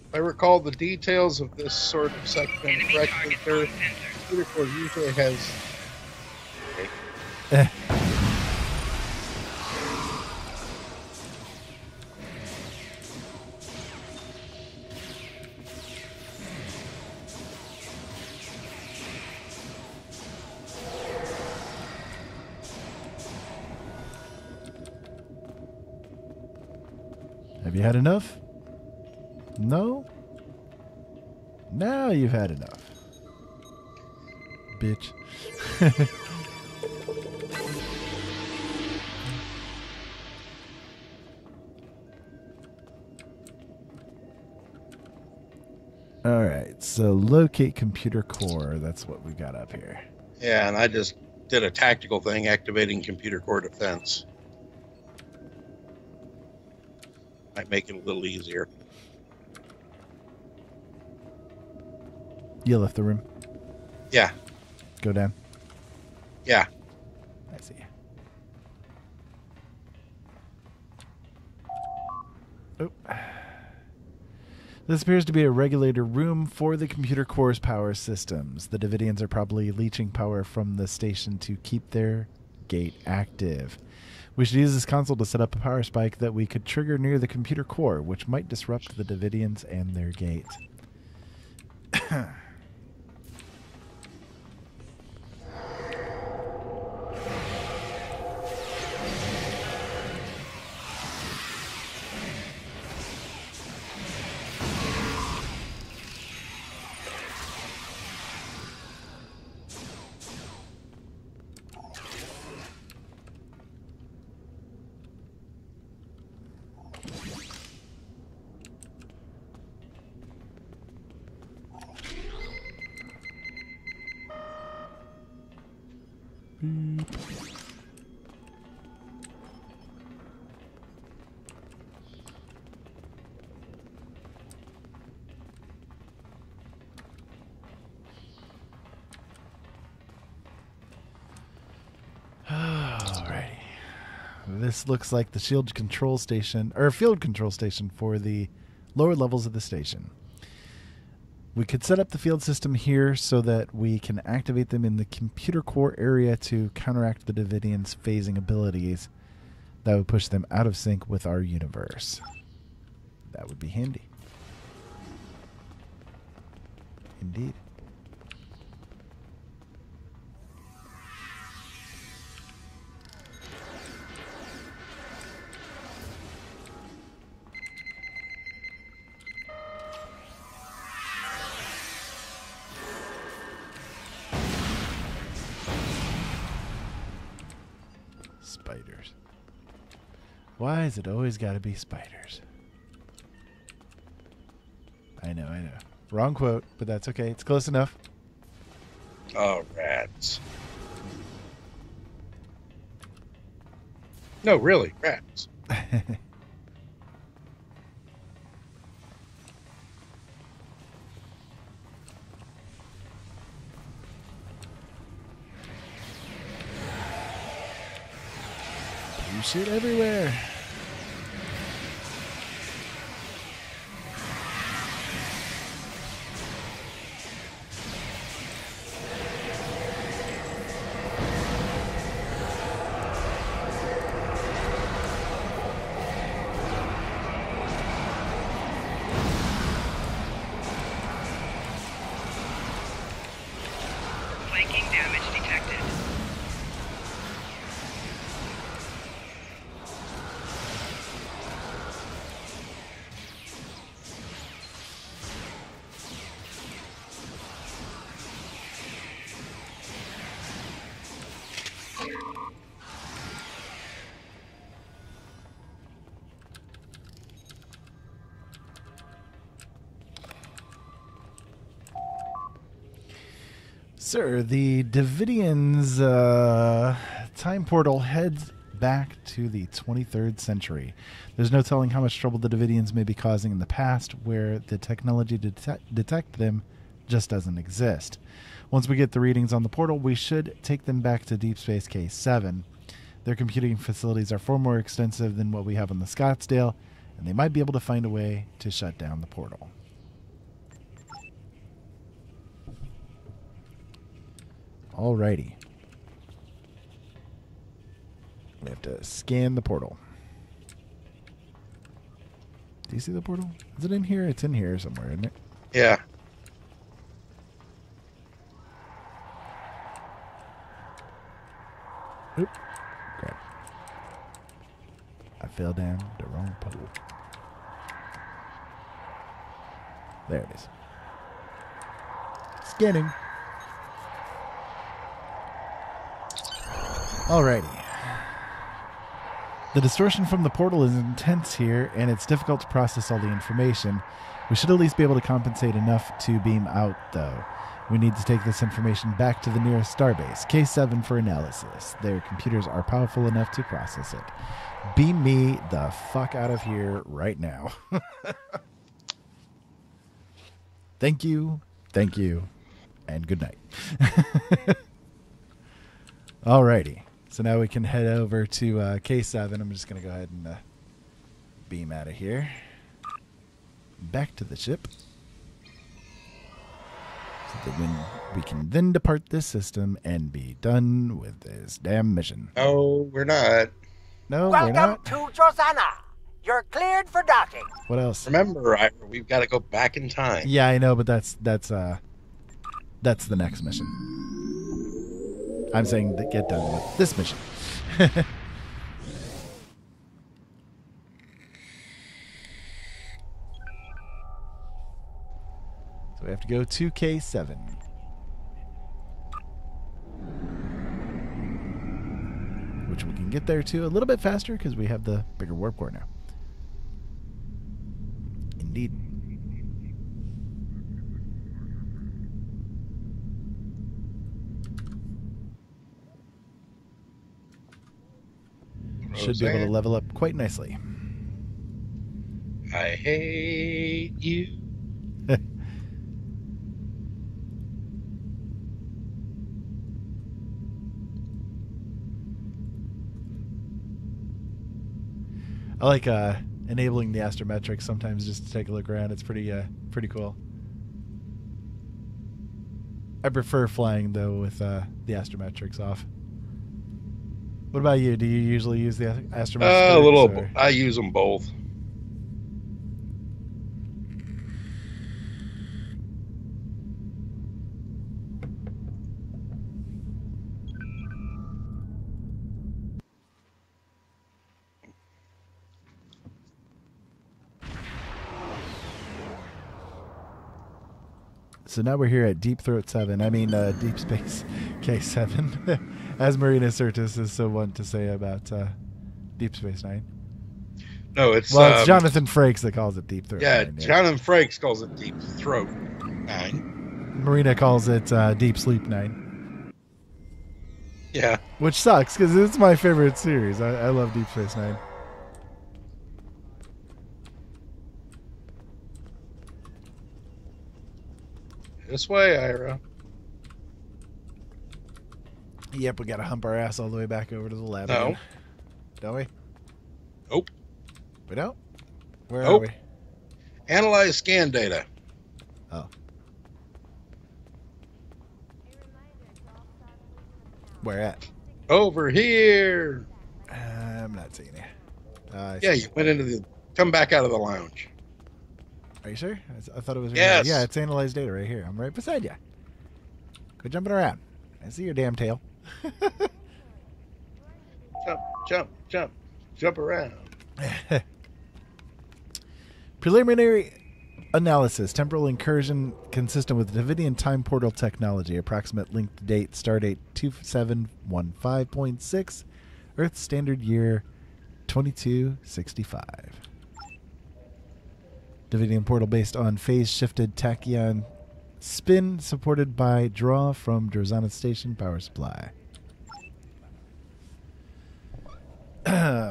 If I recall the details of this sort of section correctly, sir, Computer Core usually has... Okay. Have you had enough? No? Now you've had enough. Bitch. Alright, so locate computer core. That's what we got up here. Yeah, and I just did a tactical thing, activating computer core defense. Might make it a little easier. You left the room? Yeah. Go down? Yeah. I see. Oh. This appears to be a regulator room for the computer core's power systems. The Davidians are probably leeching power from the station to keep their gate active. We should use this console to set up a power spike that we could trigger near the computer core, which might disrupt the Davidians and their gate. Alrighty. This looks like the shield control station, or field control station for the lower levels of the station. We could set up the field system here so that we can activate them in the computer core area to counteract the Davidians' phasing abilities. That would push them out of sync with our universe. That would be handy. Indeed. Spiders. Why is it always got to be spiders? I know. Wrong quote, but that's okay. It's close enough. Oh, rats. No, really, rats. You shit everywhere. Flanking damage detected. Sir, the Davidians' time portal heads back to the 23rd century. There's no telling how much trouble the Davidians may be causing in the past, where the technology to detect them just doesn't exist. Once we get the readings on the portal, we should take them back to Deep Space K7. Their computing facilities are far more extensive than what we have on the Scottsdale, and they might be able to find a way to shut down the portal. Alrighty. We have to scan the portal. Do you see the portal? Is it in here? It's in here somewhere, isn't it? Yeah. Oop. Crap. I fell down the wrong pole. There it is. Scanning. Alrighty. The distortion from the portal is intense here, and it's difficult to process all the information. We should at least be able to compensate enough to beam out, though. We need to take this information back to the nearest starbase, K7, for analysis. Their computers are powerful enough to process it. Beam me the fuck out of here right now. Thank you, and good night. Alrighty. So now we can head over to K7. I'm just going to go ahead and beam out of here. Back to the ship. So that we can then depart this system and be done with this damn mission. No, we're not. No, we're Welcome not. to Josana. You're cleared for docking. What else? Remember, we've got to go back in time. Yeah, I know, but that's the next mission. I'm saying that get done with this mission. So we have to go to K7. Which we can get there to a little bit faster because we have the bigger warp core now. Indeed. Should be able to level up quite nicely. I hate you. I like enabling the astrometrics sometimes just to take a look around. It's pretty cool. I prefer flying though with the astrometrics off. What about you? Do you usually use the astrometrics? A little. I use them both. So now we're here at Deep Throat 7. I mean, Deep Space K7. As Marina Sirtis is so wont to say about Deep Space Nine. No, it's... Well, it's Jonathan Frakes that calls it Deep Throat 9. Yeah, Jonathan Frakes calls it Deep Throat 9. Marina calls it Deep Sleep 9. Yeah. Which sucks, because it's my favorite series. I love Deep Space Nine. This way, Ira. Yep, we got to hump our ass all the way back over to the lab. No. Again. Don't we? Nope. We don't? Where are we? Analyze scan data. Oh. Where at? Over here. I'm not seeing you. Yeah, you went into the... Come back out of the lounge. Are you sure? I thought it was right Yes. here. Yeah, it's analyzed data right here. I'm right beside you. Quit jumping around. I see your damn tail. Jump around. Preliminary analysis. Temporal incursion consistent with Davidian time portal technology. Approximate linked date. Stardate 2715.6. Earth Standard Year 2265. Davidian portal based on phase-shifted tachyon spin supported by draw from Drozana Station power supply.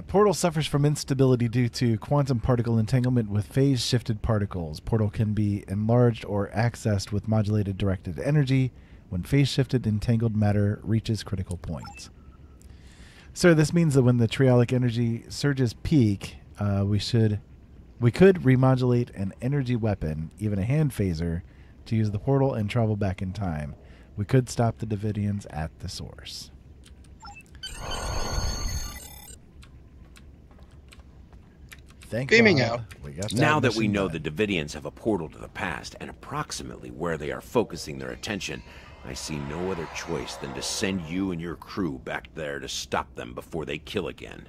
Portal suffers from instability due to quantum particle entanglement with phase-shifted particles. Portal can be enlarged or accessed with modulated directed energy when phase-shifted entangled matter reaches critical points. So this means that when the triolic energy surges peak, we could remodulate an energy weapon, even a hand phaser, to use the portal and travel back in time. We could stop the Davidians at the source. Thank Beaming God. out. We got Now that we mission know done. the Davidians have a portal to the past and approximately where they are focusing their attention, I see no other choice than to send you and your crew back there to stop them before they kill again.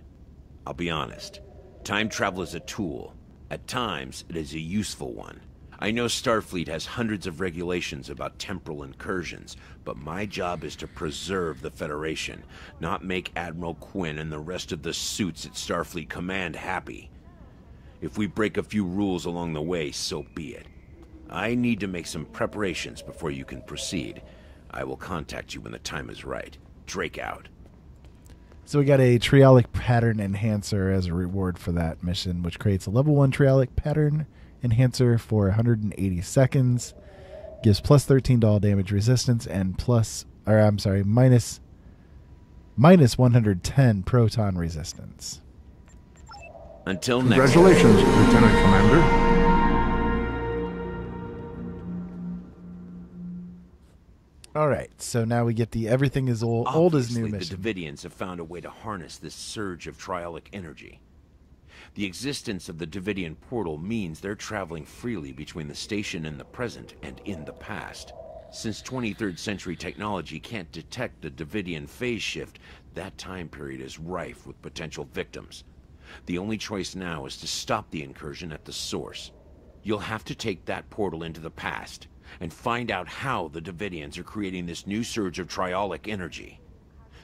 I'll be honest. Time travel is a tool. At times, it is a useful one. I know Starfleet has hundreds of regulations about temporal incursions, but my job is to preserve the Federation, not make Admiral Quinn and the rest of the suits at Starfleet Command happy. If we break a few rules along the way, so be it. I need to make some preparations before you can proceed. I will contact you when the time is right. Drake out. So we got a triolic pattern enhancer as a reward for that mission, which creates a level 1 triolic pattern enhancer for 180 seconds. Gives plus 13 to all damage resistance and minus 110 proton resistance. Until next. Congratulations, Lieutenant Commander. All right, so now we get the everything is old is new mission. The Davidians have found a way to harness this surge of triolic energy. The existence of the Davidian portal means they're traveling freely between the station in the present and in the past. Since 23rd century technology can't detect the Davidian phase shift, that time period is rife with potential victims. The only choice now is to stop the incursion at the source. You'll have to take that portal into the past and find out how the Davidians are creating this new surge of triolic energy.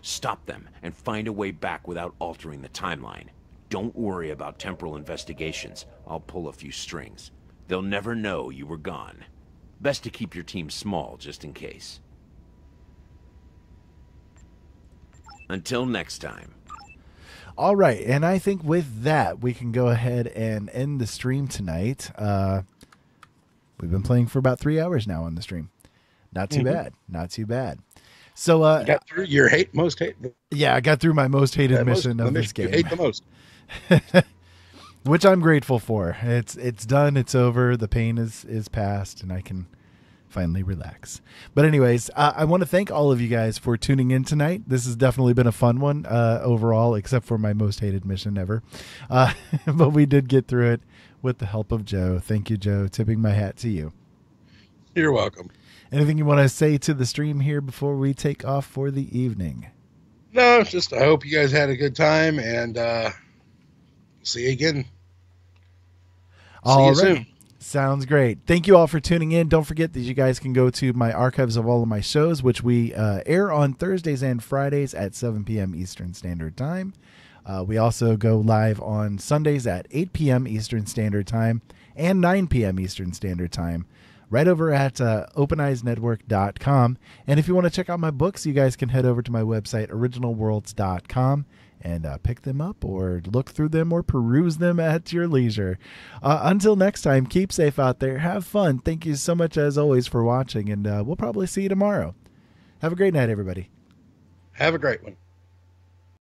Stop them and find a way back without altering the timeline. Don't worry about temporal investigations. I'll pull a few strings. They'll never know you were gone. Best to keep your team small, just in case. Until next time. All right, and I think with that, we can go ahead and end the stream tonight. We've been playing for about 3 hours now on the stream. Not too bad. Not too bad. So you got through your most hated. Yeah, I got through my most hated mission of this game. You hate the most. Which I'm grateful for. It's done. It's over. The pain is past, and I can finally relax. But anyways, I want to thank all of you guys for tuning in tonight. This has definitely been a fun one overall, except for my most hated mission ever. But we did get through it with the help of Joe. Thank you, Joe. Tipping my hat to you. You're welcome. Anything you want to say to the stream here before we take off for the evening? No, just I hope you guys had a good time, and see you again. All right. Soon. Sounds great. Thank you all for tuning in. Don't forget that you guys can go to my archives of all of my shows, which we air on Thursdays and Fridays at 7 p.m. Eastern Standard Time. We also go live on Sundays at 8 p.m. Eastern Standard Time and 9 p.m. Eastern Standard Time, right over at openeyesnetwork.com. And if you want to check out my books, you guys can head over to my website, originalworlds.com, and pick them up or look through them or peruse them at your leisure. Until next time, keep safe out there. Have fun. Thank you so much, as always, for watching, and we'll probably see you tomorrow. Have a great night, everybody. Have a great one.